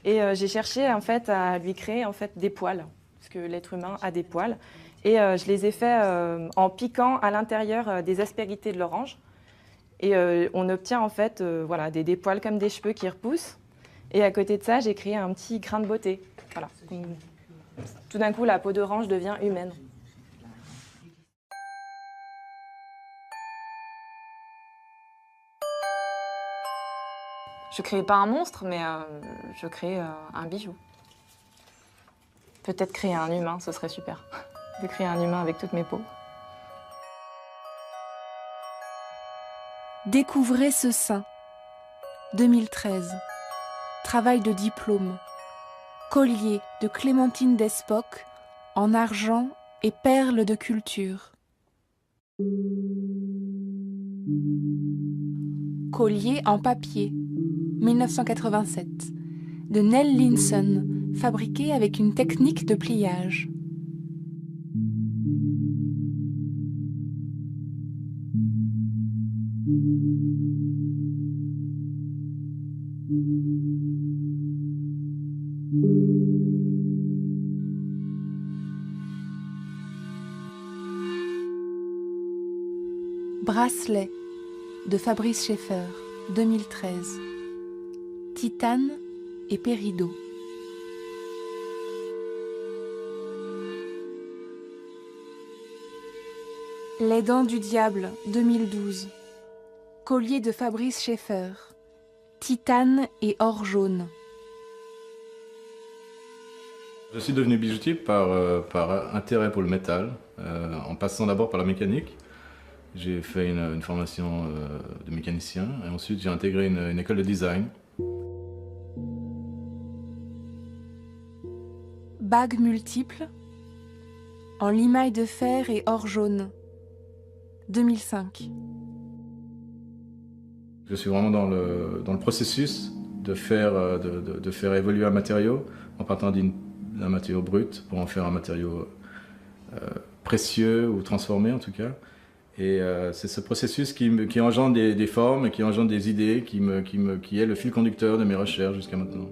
B: et j'ai cherché en fait à lui créer en fait des poils, parce que l'être humain a des poils. Et je les ai faits en piquant à l'intérieur des aspérités de l'orange. Et on obtient en fait voilà, des poils comme des cheveux qui repoussent. Et à côté de ça, j'ai créé un petit grain de beauté. Voilà. Tout d'un coup, la peau d'orange devient humaine. Je ne crée pas un monstre, mais je crée un bijou. Peut-être créer un humain, ce serait super. De créer un humain avec toutes mes peaux.
D: Découvrez ce sein. 2013. Travail de diplôme. Collier de Clémentine Despoc en argent et perles de culture. Collier en papier. 1987. De Nell Linson, fabriqué avec une technique de pliage. Bracelet de Fabrice Schaeffer, 2013. Titane et péridot. Les dents du diable, 2012. Collier de Fabrice Schaeffer. Titane et or jaune.
F: Je suis devenu bijoutier par intérêt pour le métal, en passant d'abord par la mécanique. J'ai fait une formation de mécanicien et ensuite j'ai intégré une école de design.
D: Bagues multiples en limaille de fer et or jaune. 2005.
F: Je suis vraiment dans le processus de faire évoluer un matériau en partant d'un matériau brut pour en faire un matériau précieux ou transformé en tout cas. Et c'est ce processus qui engendre des formes et qui engendre des idées, qui est le fil conducteur de mes recherches jusqu'à maintenant.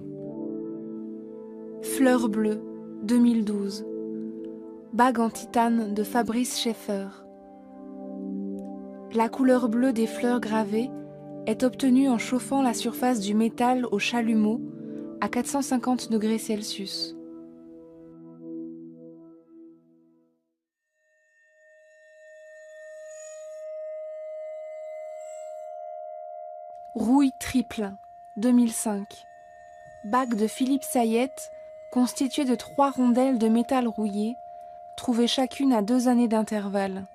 D: Fleur bleue, 2012. Bague en titane de Fabrice Schaeffer. La couleur bleue des fleurs gravées est obtenue en chauffant la surface du métal au chalumeau à 450 degrés Celsius. Rouille triple, 2005. Bague de Philippe Sayette, constituée de 3 rondelles de métal rouillé, trouvées chacune à 2 années d'intervalle.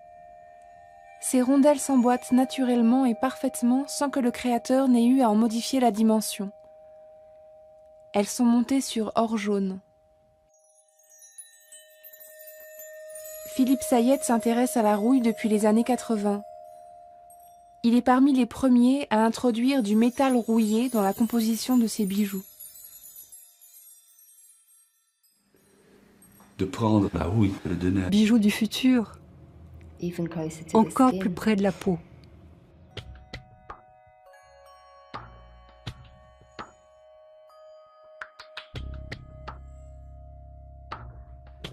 D: Ces rondelles s'emboîtent naturellement et parfaitement sans que le créateur n'ait eu à en modifier la dimension. Elles sont montées sur or jaune. Philippe Sayette s'intéresse à la rouille depuis les années 80. Il est parmi les premiers à introduire du métal rouillé dans la composition de ses bijoux.
G: De prendre la rouille, de le donner à...
L: Bijoux du futur, encore plus près de la peau.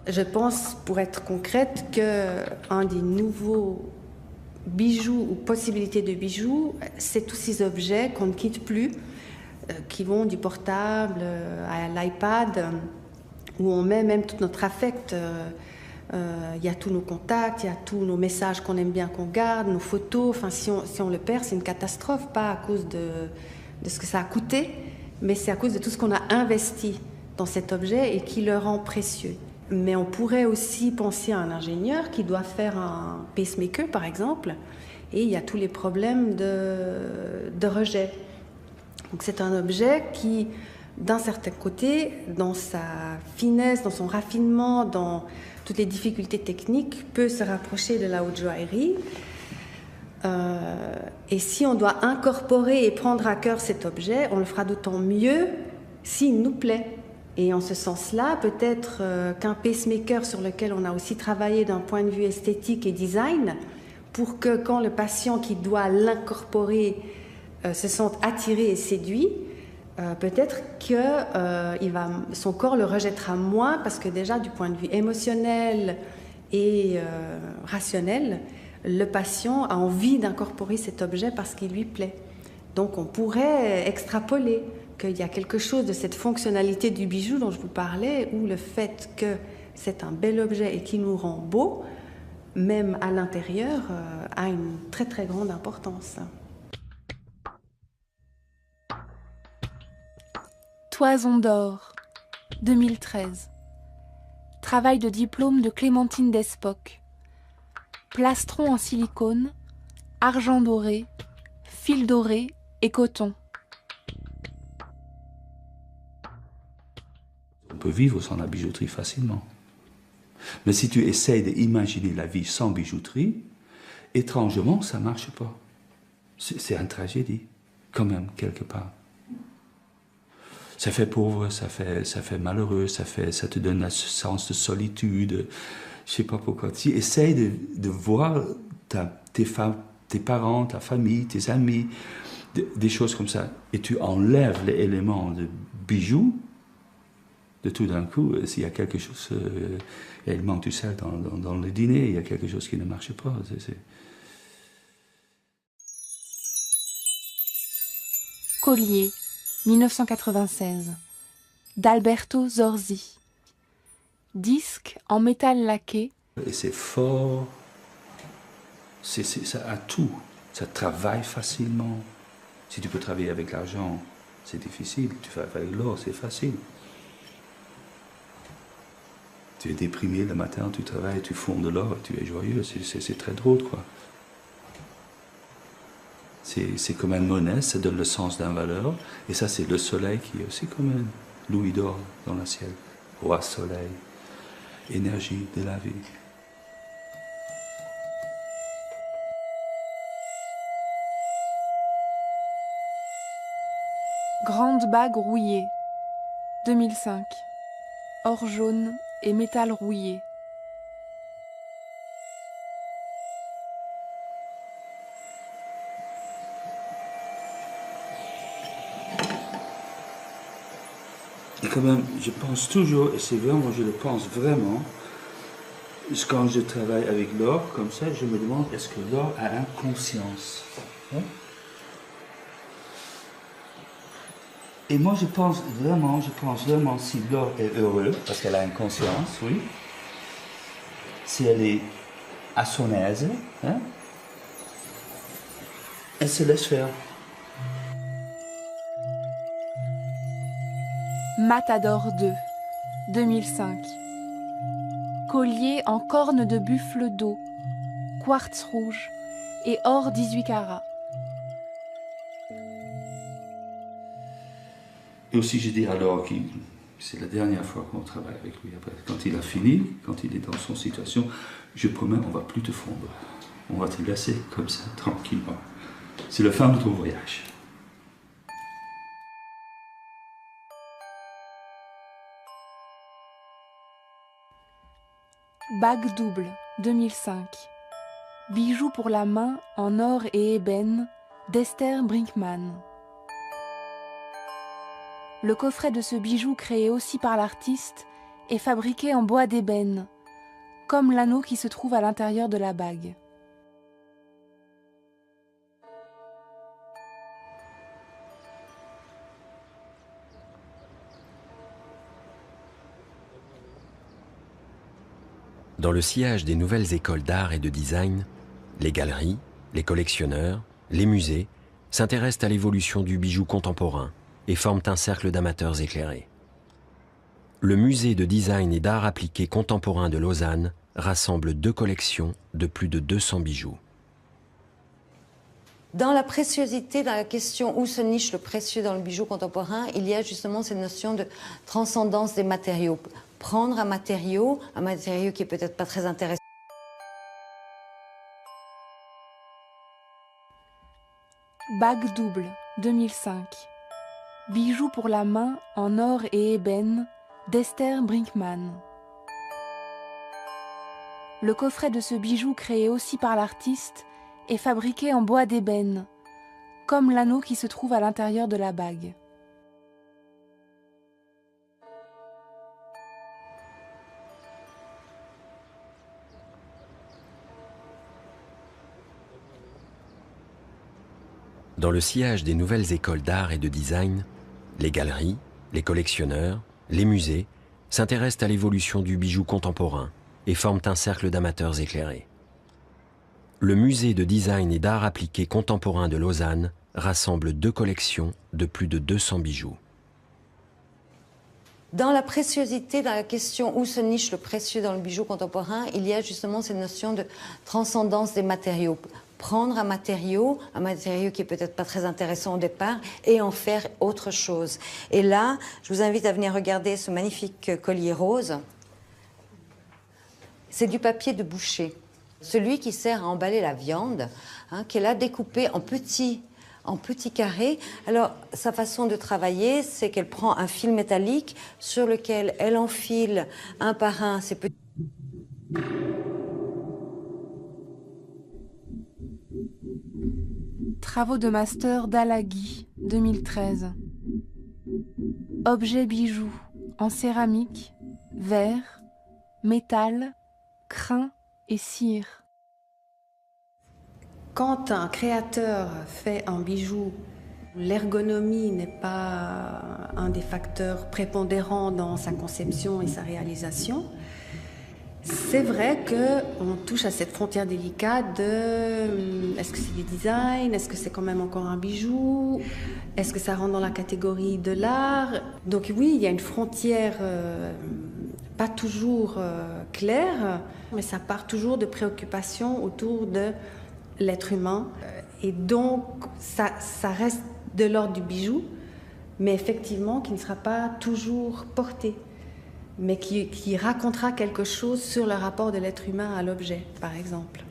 E: Je pense, pour être concrète, qu'un des nouveaux bijoux ou possibilités de bijoux, c'est tous ces objets qu'on ne quitte plus, qui vont du portable à l'iPad, où on met même tout notre affect. Il y a tous nos contacts, il y a tous nos messages qu'on aime bien qu'on garde, nos photos. Enfin, si on le perd, c'est une catastrophe, pas à cause de ce que ça a coûté, mais c'est à cause de tout ce qu'on a investi dans cet objet et qui le rend précieux. Mais on pourrait aussi penser à un ingénieur qui doit faire un pacemaker, par exemple, et il y a tous les problèmes de rejet. Donc c'est un objet qui d'un certain côté, dans sa finesse, dans son raffinement, dans toutes les difficultés techniques, peut se rapprocher de la haute joaillerie. Et si on doit incorporer et prendre à cœur cet objet, on le fera d'autant mieux s'il nous plaît. Et en ce sens-là, peut-être qu'un pacemaker sur lequel on a aussi travaillé d'un point de vue esthétique et design, pour que quand le patient qui doit l'incorporer se sente attiré et séduit, peut-être que son corps le rejettera moins, parce que déjà du point de vue émotionnel et rationnel, le patient a envie d'incorporer cet objet parce qu'il lui plaît. Donc on pourrait extrapoler qu'il y a quelque chose de cette fonctionnalité du bijou dont je vous parlais, où le fait que c'est un bel objet et qui nous rend beau, même à l'intérieur, a une très très grande importance.
D: Toison d'or, 2013. Travail de diplôme de Clémentine Despoc. Plastron en silicone, argent doré, fil doré et coton.
G: On peut vivre sans la bijouterie facilement. Mais si tu essayes d'imaginer la vie sans bijouterie, étrangement, ça ne marche pas. C'est une tragédie, quand même, quelque part. Ça fait pauvre, ça fait malheureux, ça te donne un sens de solitude. Je ne sais pas pourquoi. Tu essayes de voir tes parents, ta famille, tes amis, des choses comme ça, et tu enlèves les éléments de bijoux, de tout d'un coup, s'il y a quelque chose, il manque du sel dans le dîner, il y a quelque chose qui ne marche pas.
D: Collier, 1996, d'Alberto Zorzi. Disque en métal laqué.
G: Et c'est fort, ça a tout, ça travaille facilement. Si tu peux travailler avec l'argent, c'est difficile, tu fais avec l'or, c'est facile. Tu es déprimé le matin, tu travailles, tu fonds de l'or, tu es joyeux, c'est très drôle, quoi. C'est comme une monnaie, ça donne le sens d'une valeur, et ça c'est le soleil qui est aussi comme un louis d'or dans le ciel. Roi soleil, énergie de la vie.
D: Grande bague rouillée, 2005. Or jaune et métal rouillé.
G: Et quand même, je pense toujours, et c'est vraiment, je le pense vraiment, quand je travaille avec l'or, comme ça, je me demande, est-ce que l'or a une conscience, hein? Et moi, je pense vraiment, si l'or est heureux, parce qu'elle a une conscience, oui, si elle est à son aise, hein, elle se laisse faire.
D: Matador 2, 2005. Collier en corne de buffle d'eau, quartz rouge et or 18 carats.
G: Et aussi, je dis alors que c'est la dernière fois qu'on travaille avec lui. Après, quand il a fini, quand il est dans son situation, je promets, on ne va plus te fondre. On va te laisser comme ça, tranquillement. C'est la fin de ton voyage.
D: Bague double, 2005. Bijoux pour la main en or et ébène d'Esther Brinkmann. Le coffret de ce bijou créé aussi par l'artiste est fabriqué en bois d'ébène, comme l'anneau qui se trouve à l'intérieur de la bague.
A: Dans le sillage des nouvelles écoles d'art et de design, les galeries, les collectionneurs, les musées s'intéressent à l'évolution du bijou contemporain et forment un cercle d'amateurs éclairés. Le musée de design et d'art appliqué contemporain de Lausanne rassemble 2 collections de plus de 200 bijoux.
H: Dans la préciosité, dans la question où se niche le précieux dans le bijou contemporain, il y a justement cette notion de transcendance des matériaux. Prendre un matériau qui est peut-être pas très intéressant.
D: Bague double, 2005. Bijoux pour la main en or et ébène d'Esther Brinkmann. Le coffret de ce bijou créé aussi par l'artiste est fabriqué en bois d'ébène, comme l'anneau qui se trouve à l'intérieur de la bague.
A: Dans le sillage des nouvelles écoles d'art et de design, les galeries, les collectionneurs, les musées s'intéressent à l'évolution du bijou contemporain et forment un cercle d'amateurs éclairés. Le musée de design et d'art appliqué contemporain de Lausanne rassemble 2 collections de plus de 200 bijoux.
H: Dans la préciosité, dans la question où se niche le précieux dans le bijou contemporain, il y a justement cette notion de transcendance des matériaux. Prendre un matériau qui est peut-être pas très intéressant au départ, et en faire autre chose. Et là, je vous invite à venir regarder ce magnifique collier rose. C'est du papier de boucher. Celui qui sert à emballer la viande, qui est là découpé en petits carrés. Alors, sa façon de travailler, c'est qu'elle prend un fil métallique sur lequel elle enfile un par un ces petits...
D: Travaux de master d'Alaghi, 2013. Objets bijoux en céramique, verre, métal, crin et cire.
E: Quand un créateur fait un bijou, l'ergonomie n'est pas un des facteurs prépondérants dans sa conception et sa réalisation. C'est vrai qu'on touche à cette frontière délicate de est-ce que c'est du design, est-ce que c'est quand même encore un bijou, est-ce que ça rentre dans la catégorie de l'art. Donc oui, il y a une frontière pas toujours claire, mais ça part toujours de préoccupations autour de l'être humain. Et donc ça reste de l'ordre du bijou, mais effectivement qui ne sera pas toujours porté, mais qui racontera quelque chose sur le rapport de l'être humain à l'objet, par exemple.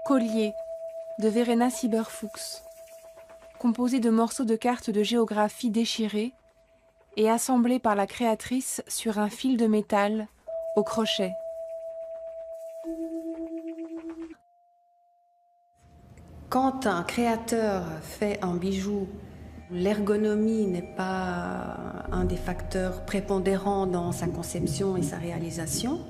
D: Collier de Verena Sieber-Fuchs, composé de morceaux de cartes de géographie déchirées et assemblés par la créatrice sur un fil de métal au crochet.
E: Quand un créateur fait un bijou, l'ergonomie n'est pas un des facteurs prépondérants dans sa conception et sa réalisation.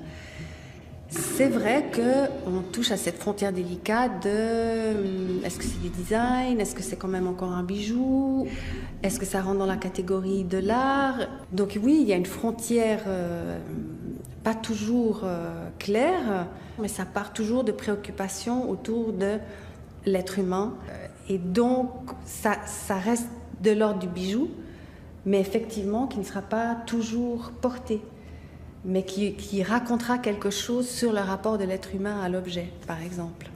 E: C'est vrai qu'on touche à cette frontière délicate de est-ce que c'est du design, est-ce que c'est quand même encore un bijou, est-ce que ça rentre dans la catégorie de l'art. Donc oui, il y a une frontière pas toujours claire, mais ça part toujours de préoccupations autour de l'être humain. Et donc ça reste de l'ordre du bijou, mais effectivement qui ne sera pas toujours porté, mais qui racontera quelque chose sur le rapport de l'être humain à l'objet, par exemple.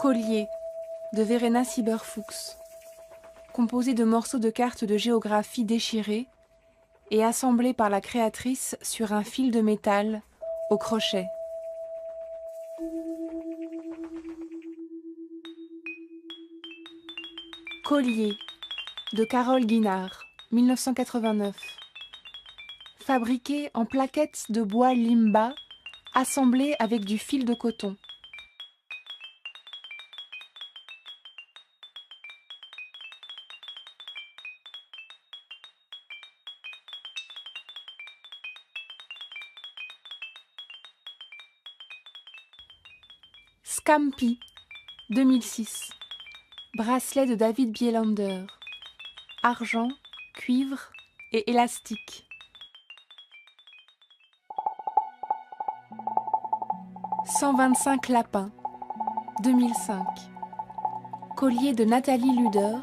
D: Collier de Verena Sieber-Fuchs, composé de morceaux de cartes de géographie déchirées et assemblés par la créatrice sur un fil de métal au crochet. Collier de Carole Guinard, 1989. Fabriqué en plaquettes de bois limba, assemblées avec du fil de coton. Scampi, 2006. Bracelet de David Bielander. argent, cuivre et élastique. « 125 lapins, 2005. Collier de Nathalie Luder,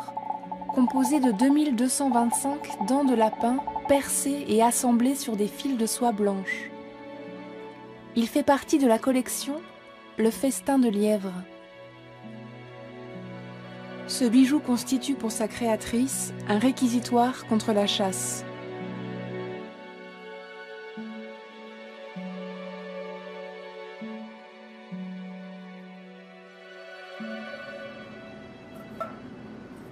D: composé de 2225 dents de lapin percées et assemblées sur des fils de soie blanche. Il fait partie de la collection Le Festin de Lièvre. Ce bijou constitue pour sa créatrice un réquisitoire contre la chasse.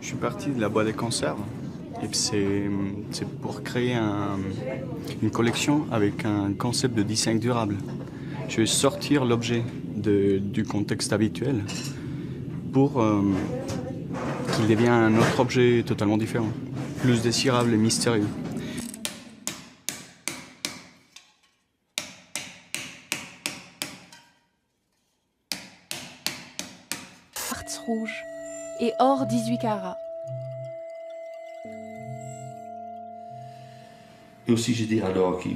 J: Je suis parti de la boîte de conserve et c'est pour créer une collection avec un concept de design durable. Je vais sortir l'objet du contexte habituel pour qu'il devienne un autre objet totalement différent, plus désirable et mystérieux.
D: Quartz rouge et or 18 carats.
G: Et aussi, j'ai dit alors que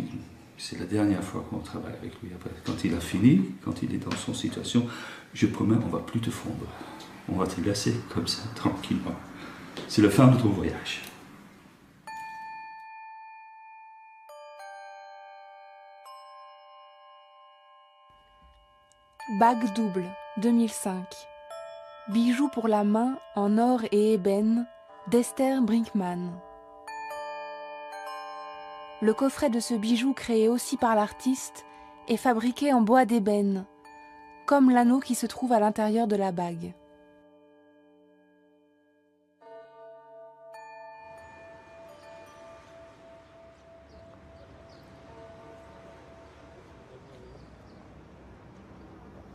G: c'est la dernière fois qu'on travaille avec lui. Après, quand il a fini, quand il est dans son situation, je promets, on ne va plus te fondre. On va te laisser comme ça, tranquillement. C'est la fin de ton voyage.
D: Bague double, 2005. Bijou pour la main en or et ébène d'Esther Brinkmann. Le coffret de ce bijou créé aussi par l'artiste est fabriqué en bois d'ébène, comme l'anneau qui se trouve à l'intérieur de la bague.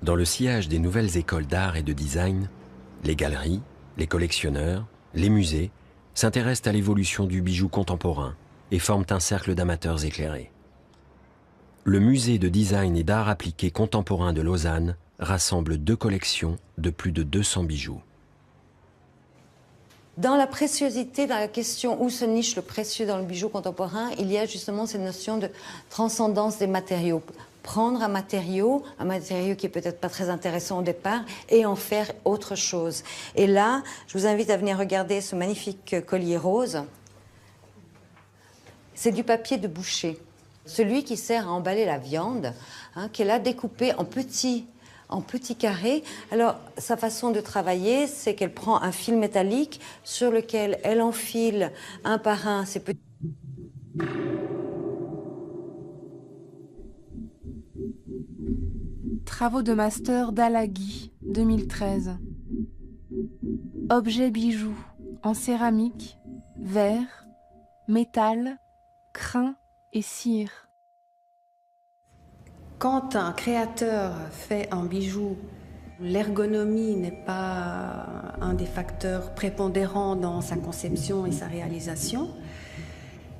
A: Dans le sillage des nouvelles écoles d'art et de design, les galeries, les collectionneurs, les musées s'intéressent à l'évolution du bijou contemporain et forment un cercle d'amateurs éclairés. Le musée de design et d'art appliqué contemporain de Lausanne rassemble 2 collections de plus de 200 bijoux.
H: Dans la préciosité, dans la question où se niche le précieux dans le bijou contemporain, il y a justement cette notion de transcendance des matériaux. Prendre un matériau qui est peut-être pas très intéressant au départ, et en faire autre chose. Et là, je vous invite à venir regarder ce magnifique collier rose. C'est du papier de boucher. Celui qui sert à emballer la viande, qu'elle a découpé en petits carrés. Alors, sa façon de travailler, c'est qu'elle prend un fil métallique sur lequel elle enfile un par un ces petits...
D: Travaux de master d'Alaghi, 2013. Objets bijoux en céramique, verre, métal, crin et cire.
E: Quand un créateur fait un bijou, l'ergonomie n'est pas un des facteurs prépondérants dans sa conception et sa réalisation.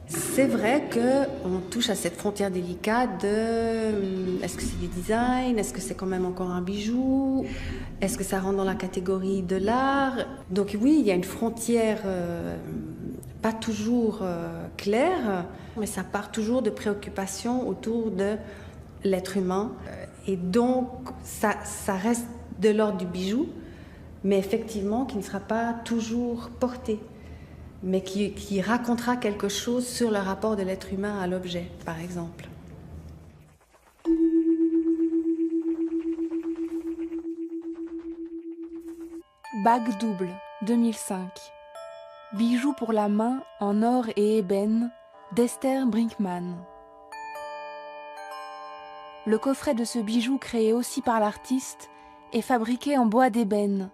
E: C'est vrai qu'on touche à cette frontière délicate de est-ce que c'est du design, est-ce que c'est quand même encore un bijou, est-ce que ça rentre dans la catégorie de l'art. Donc oui, il y a une frontière pas toujours claire, mais ça part toujours de préoccupations autour de l'être humain. Et donc ça reste de l'ordre du bijou, mais effectivement qui ne sera pas toujours porté, mais qui racontera quelque chose sur le rapport de l'être humain à l'objet, par exemple.
D: Bague double, 2005. Bijou pour la main en or et ébène d'Esther Brinkmann. Le coffret de ce bijou créé aussi par l'artiste est fabriqué en bois d'ébène,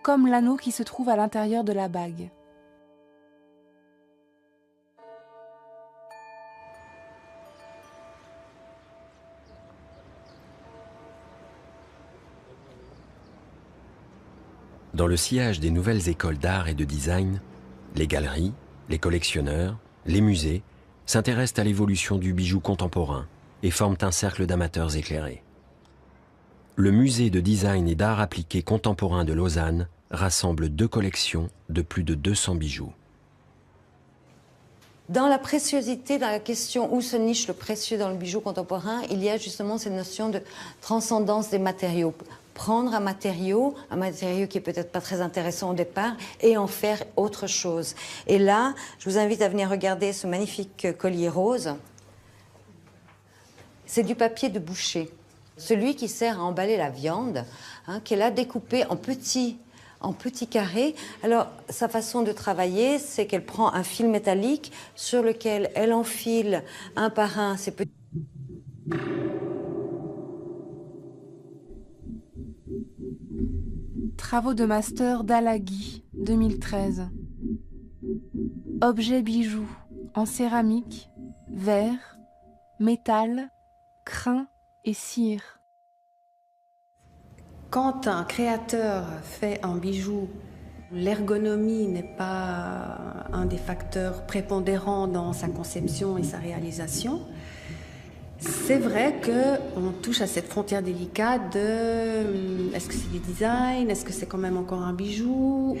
D: comme l'anneau qui se trouve à l'intérieur de la bague.
A: Dans le sillage des nouvelles écoles d'art et de design, les galeries, les collectionneurs, les musées s'intéressent à l'évolution du bijou contemporain et forment un cercle d'amateurs éclairés. Le musée de design et d'art appliqué contemporain de Lausanne rassemble 2 collections de plus de 200 bijoux.
H: Dans la préciosité, dans la question où se niche le précieux dans le bijou contemporain, il y a justement cette notion de transcendance des matériaux. Prendre un matériau qui est peut-être pas très intéressant au départ, et en faire autre chose. Et là, je vous invite à venir regarder ce magnifique collier rose. C'est du papier de boucher. Celui qui sert à emballer la viande, qu'elle a découpé en petits carrés. Alors, sa façon de travailler, c'est qu'elle prend un fil métallique sur lequel elle enfile un par un ces petits...
D: Travaux de master d'Alaghi, 2013. Objets bijoux en céramique, verre, métal, crin et cire.
E: Quand un créateur fait un bijou, l'ergonomie n'est pas un des facteurs prépondérants dans sa conception et sa réalisation. C'est vrai qu'on touche à cette frontière délicate de est-ce que c'est du design, est-ce que c'est quand même encore un bijou,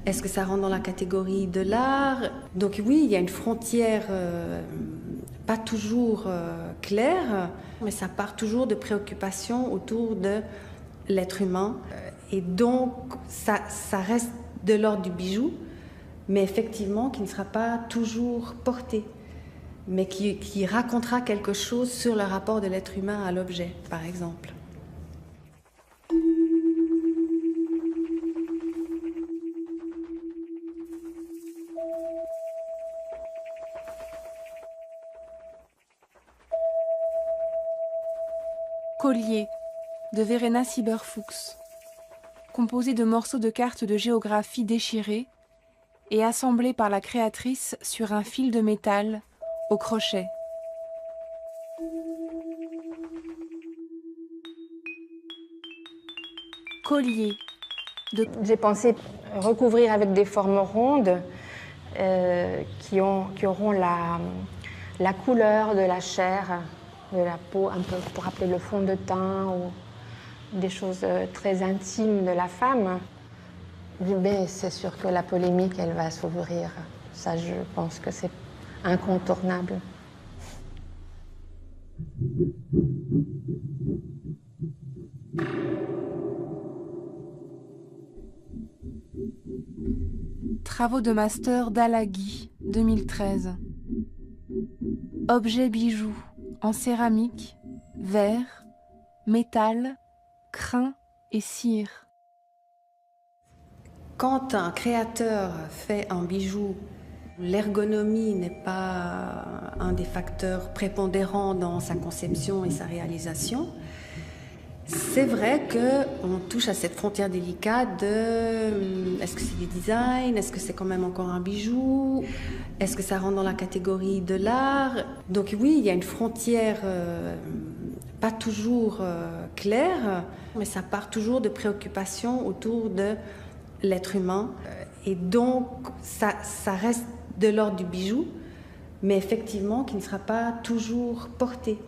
E: est-ce que ça rentre dans la catégorie de l'art. Donc oui, il y a une frontière pas toujours claire, mais ça part toujours de préoccupations autour de l'être humain. Et donc ça reste de l'ordre du bijou, mais effectivement qui ne sera pas toujours porté, mais qui racontera quelque chose sur le rapport de l'être humain à l'objet, par exemple.
D: Collier de Verena Sieber-Fuchs, composé de morceaux de cartes de géographie déchirés et assemblés par la créatrice sur un fil de métal au crochet. Collier.
I: J'ai pensé recouvrir avec des formes rondes qui auront la couleur de la chair, de la peau, un peu pour rappeler le fond de teint ou des choses très intimes de la femme. Mais c'est sûr que la polémique, elle va s'ouvrir. Ça, je pense que c'est incontournable.
D: Travaux de master d'Alaghi, 2013. Objets bijoux en céramique, verre, métal, crin et cire.
E: Quand un créateur fait un bijou, l'ergonomie n'est pas un des facteurs prépondérants dans sa conception et sa réalisation. C'est vrai qu'on touche à cette frontière délicate de est-ce que c'est du design, est-ce que c'est quand même encore un bijou, est-ce que ça rentre dans la catégorie de l'art. Donc oui, il y a une frontière pas toujours claire, mais ça part toujours de préoccupations autour de l'être humain. Et donc ça reste de l'ordre du bijou, mais effectivement qui ne sera pas toujours porté,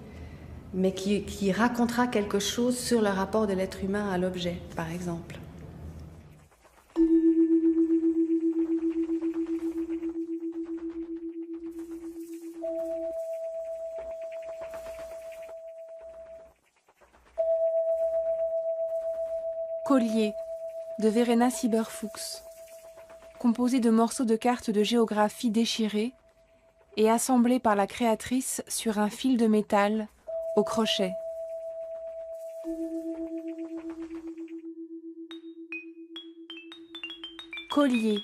E: mais qui racontera quelque chose sur le rapport de l'être humain à l'objet, par exemple.
D: Collier de Verena Sieber-Fuchs, composé de morceaux de cartes de géographie déchirés et assemblés par la créatrice sur un fil de métal au crochet. Collier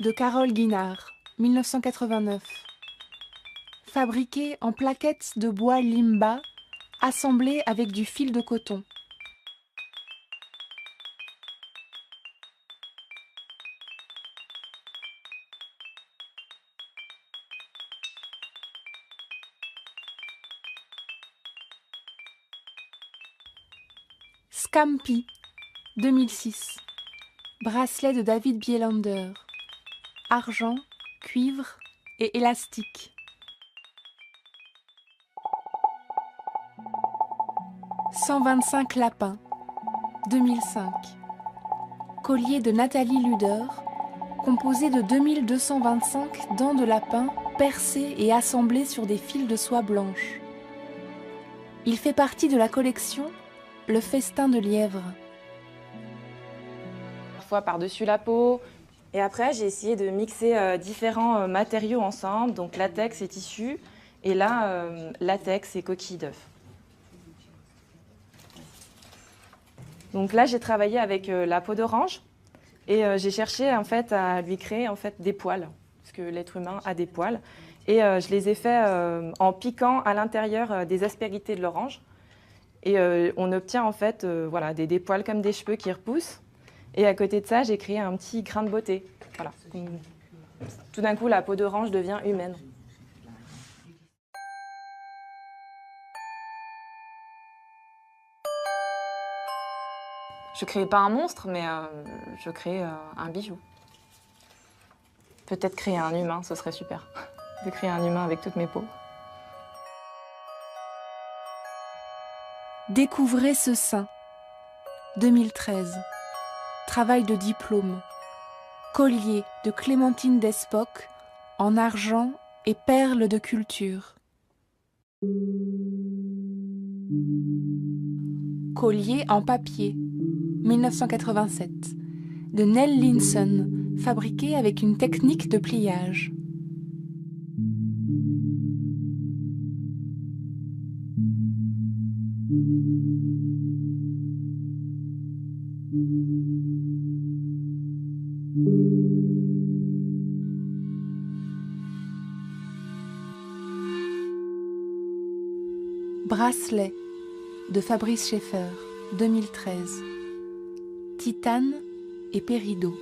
D: de Carole Guinard, 1989. Fabriqué en plaquettes de bois limba, assemblées avec du fil de coton. Scampi, 2006. Bracelet de David Bielander. Argent, cuivre et élastique. « 125 lapins, 2005. Collier de Nathalie Luder, composé de 2225 dents de lapin percés et assemblés sur des fils de soie blanche. Il fait partie de la collection Le Festin de Lièvre.
B: Parfois par-dessus la peau. Et après, j'ai essayé de mixer différents matériaux ensemble, donc latex et tissu, et là, latex et coquilles d'œuf. Donc là, j'ai travaillé avec la peau d'orange et j'ai cherché en fait à lui créer en fait des poils, parce que l'être humain a des poils. Et je les ai faits en piquant à l'intérieur des aspérités de l'orange. Et on obtient en fait voilà, des poils comme des cheveux qui repoussent. Et à côté de ça, j'ai créé un petit grain de beauté. Voilà. Tout d'un coup, la peau d'orange devient humaine. Je ne crée pas un monstre, mais je crée un bijou. Peut-être créer un humain, ce serait super. De créer un humain avec toutes mes peaux.
D: Découvrez ce sein. 2013. Travail de diplôme. Collier de Clémentine Despoc en argent et perles de culture. Collier en papier. 1987. De Nell Linson, fabriqué avec une technique de pliage. Bracelet de Fabrice Schaeffer, 2013. Titane et péridot.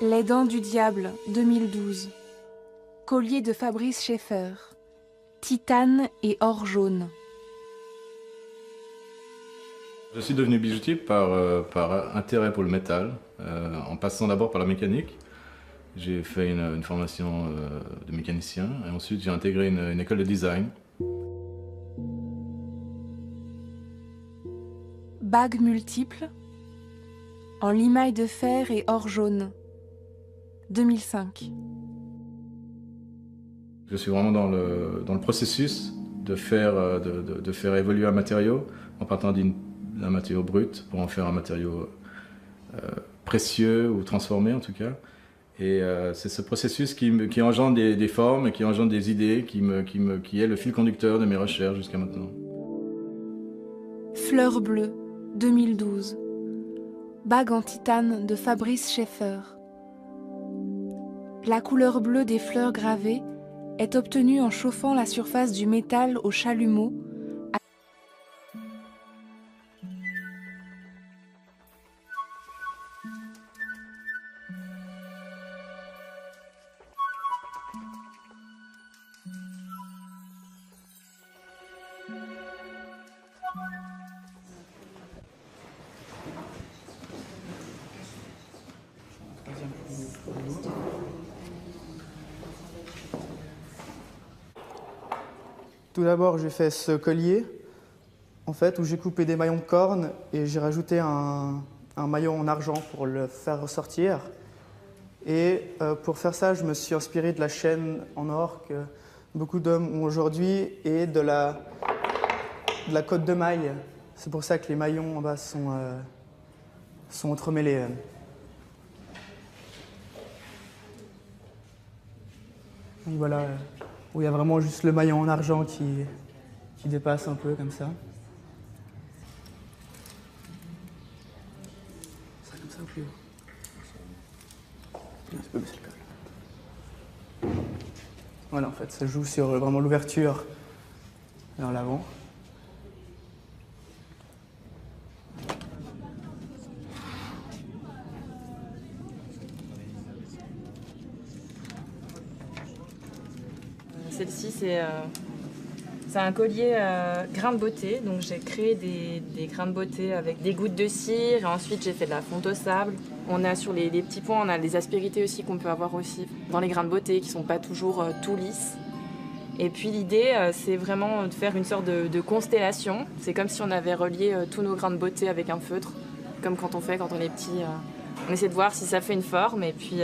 D: Les dents du diable, 2012. Collier de Fabrice Schaeffer. Titane et or jaune.
F: Je suis devenu bijoutier par intérêt pour le métal, en passant d'abord par la mécanique. J'ai fait une formation de mécanicien et ensuite j'ai intégré une école de design.
D: Bagues multiples en limaille de fer et or jaune. 2005.
F: Je suis vraiment dans le processus de faire évoluer un matériau en partant d'un matériau brut pour en faire un matériau précieux ou transformé en tout cas. Et c'est ce processus qui engendre des formes et qui engendre des idées, qui est le fil conducteur de mes recherches jusqu'à maintenant.
D: Fleur bleue, 2012. Bague en titane de Fabrice Schaeffer. La couleur bleue des fleurs gravées est obtenue en chauffant la surface du métal au chalumeau.
C: Tout d'abord, j'ai fait ce collier, en fait, où j'ai coupé des maillons de corne et j'ai rajouté un maillon en argent pour le faire ressortir. Et pour faire ça, je me suis inspiré de la chaîne en or que beaucoup d'hommes ont aujourd'hui et de la cotte de maille. C'est pour ça que les maillons en bas sont entremêlés. Donc voilà, où il y a vraiment juste le maillon en argent qui dépasse un peu comme ça. Ça comme ça ou plus haut? Tu peux baisser le col. Voilà, en fait, ça joue sur vraiment l'ouverture vers l'avant.
B: Celle-ci, c'est un collier grain de beauté. Donc j'ai créé des grains de beauté avec des gouttes de cire. Et ensuite, j'ai fait de la fonte au sable. On a sur les petits points, on a des aspérités aussi qu'on peut avoir aussi dans les grains de beauté qui ne sont pas toujours tout lisses. Et puis l'idée, c'est vraiment de faire une sorte de constellation. C'est comme si on avait relié tous nos grains de beauté avec un feutre. comme quand on est petit. On essaie de voir si ça fait une forme et puis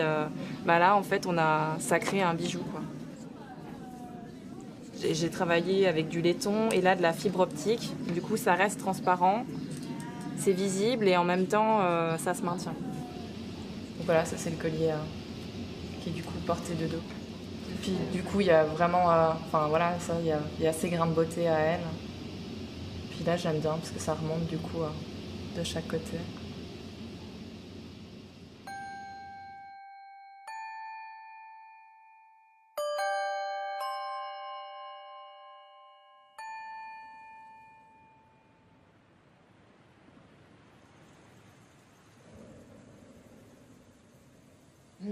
B: là en fait ça crée un bijou, quoi. J'ai travaillé avec du laiton et là de la fibre optique. Du coup ça reste transparent, c'est visible et en même temps ça se maintient. Donc voilà, ça c'est le collier qui est du coup porté de dos. Et puis du coup il y a vraiment, il y a ses grains de beauté à elle. Puis là j'aime bien parce que ça remonte du coup de chaque côté.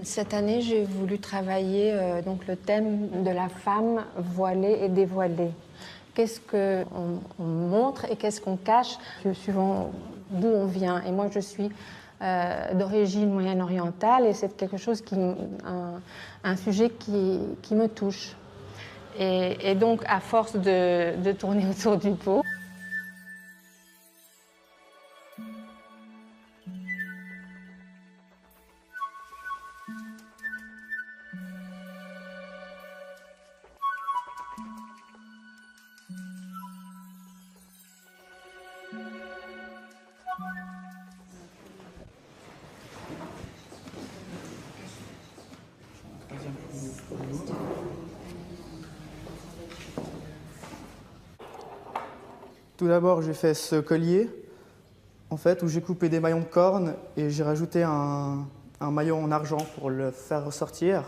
I: Cette année, j'ai voulu travailler donc le thème de la femme voilée et dévoilée. Qu'est-ce qu'on montre et qu'est-ce qu'on cache, suivant d'où on vient. Et moi, je suis d'origine moyenne-orientale et c'est quelque chose un sujet qui me touche. Et donc, à force de tourner autour du pot,
C: Tout d'abord, j'ai fait ce collier, en fait, où j'ai coupé des maillons de corne et j'ai rajouté un maillon en argent pour le faire ressortir.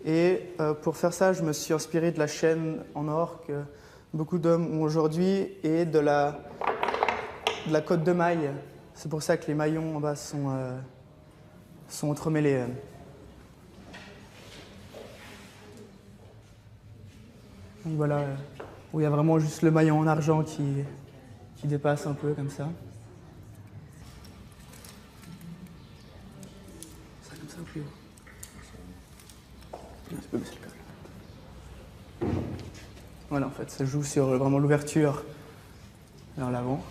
C: Et pour faire ça, je me suis inspiré de la chaîne en or que beaucoup d'hommes ont aujourd'hui et de la cotte de maille. C'est pour ça que les maillons en bas sont entremêlés. Donc voilà, où il y a vraiment juste le maillon en argent qui dépasse un peu comme ça. Ça comme ça ou plus haut? Tu peux baisser le col. Voilà, en fait, ça joue sur vraiment l'ouverture vers l'avant.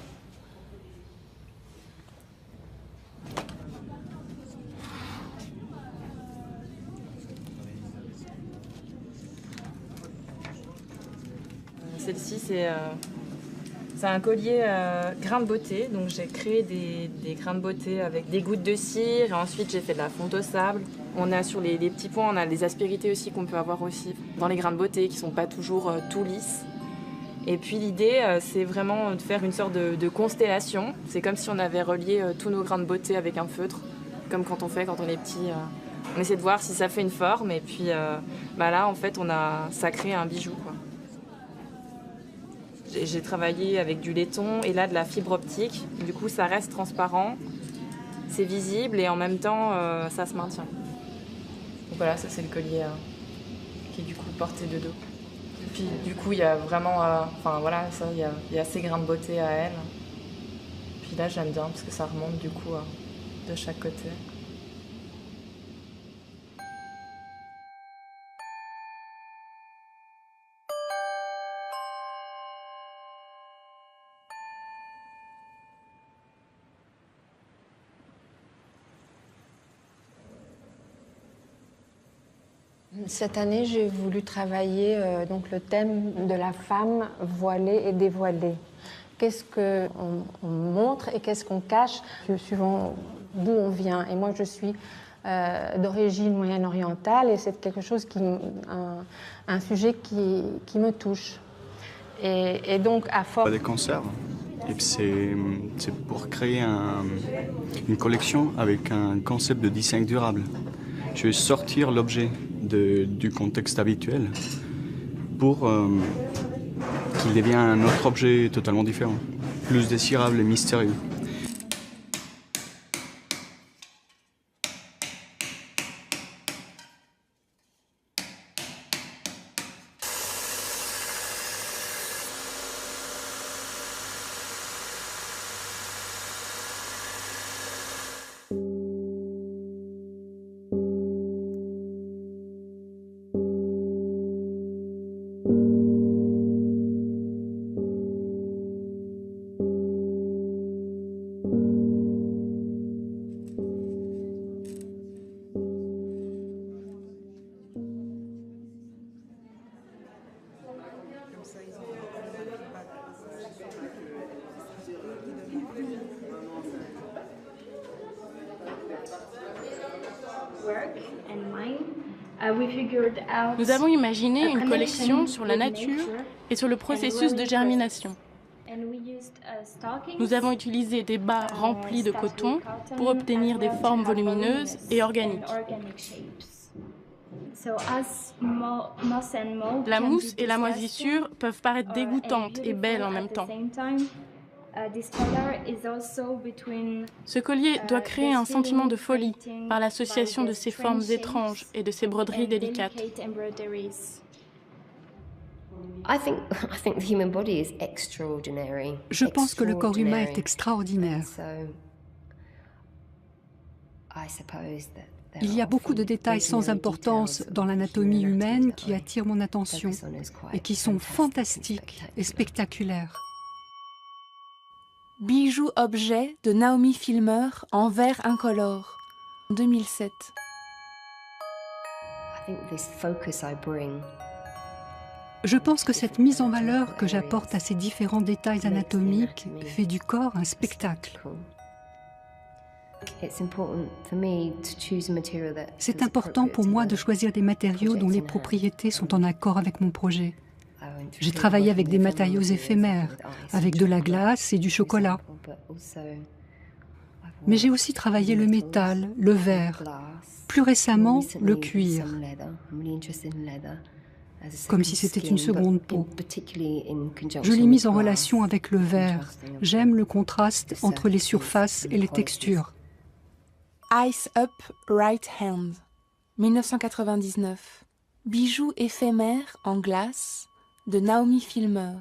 B: Celle-ci, c'est un collier grain de beauté. Donc j'ai créé des grains de beauté avec des gouttes de cire et ensuite j'ai fait de la fonte au sable. On a sur les petits points, on a des aspérités aussi qu'on peut avoir aussi dans les grains de beauté qui sont pas toujours tout lisses. Et puis l'idée, c'est vraiment de faire une sorte de constellation. C'est comme si on avait relié tous nos grains de beauté avec un feutre, comme quand on est petit. On essaie de voir si ça fait une forme et puis là en fait ça crée un bijou, quoi. J'ai travaillé avec du laiton et là de la fibre optique. Du coup, ça reste transparent, c'est visible et en même temps, ça se maintient. Donc voilà, ça c'est le collier qui est du coup porté de dos. Et puis du coup, il y a vraiment, il y a ses grains de beauté à elle. Puis là, j'aime bien parce que ça remonte du coup de chaque côté.
I: cette année, j'ai voulu travailler donc le thème de la femme voilée et dévoilée. Qu'est-ce qu'on montre et qu'est-ce qu'on cache, suivant d'où on vient. Et moi, je suis d'origine moyenne-orientale et c'est quelque chose un sujet qui me touche. Et donc, à force...
J: Des conserves. Et puis c'est pour créer une collection avec un concept de design durable. Je vais sortir l'objet du contexte habituel pour qu'il devienne un autre objet totalement différent, plus désirable et mystérieux.
K: Nous avons imaginé une collection sur la nature et sur le processus de germination. Nous avons utilisé des bas remplis de coton pour obtenir des formes volumineuses et organiques. La mousse et la moisissure peuvent paraître dégoûtantes et belles en même temps. Ce collier doit créer un sentiment de folie par l'association de ces formes étranges et de ces broderies délicates.
L: Je pense que le corps humain est extraordinaire. Il y a beaucoup de détails sans importance dans l'anatomie humaine qui attirent mon attention et qui sont fantastiques et spectaculaires.
D: Bijoux-objets de Naomi Filmer en verre incolore, 2007.
L: Je pense que cette mise en valeur que j'apporte à ces différents détails anatomiques fait du corps un spectacle. C'est important pour moi de choisir des matériaux dont les propriétés sont en accord avec mon projet. J'ai travaillé avec des matériaux éphémères, avec de la glace et du chocolat. Mais j'ai aussi travaillé le métal, le verre, plus récemment le cuir, comme si c'était une seconde peau. Je l'ai mise en relation avec le verre. J'aime le contraste entre les surfaces et les textures.
D: Ice Up Right Hand, 1999. Bijoux éphémères en glace de Naomi Filmer.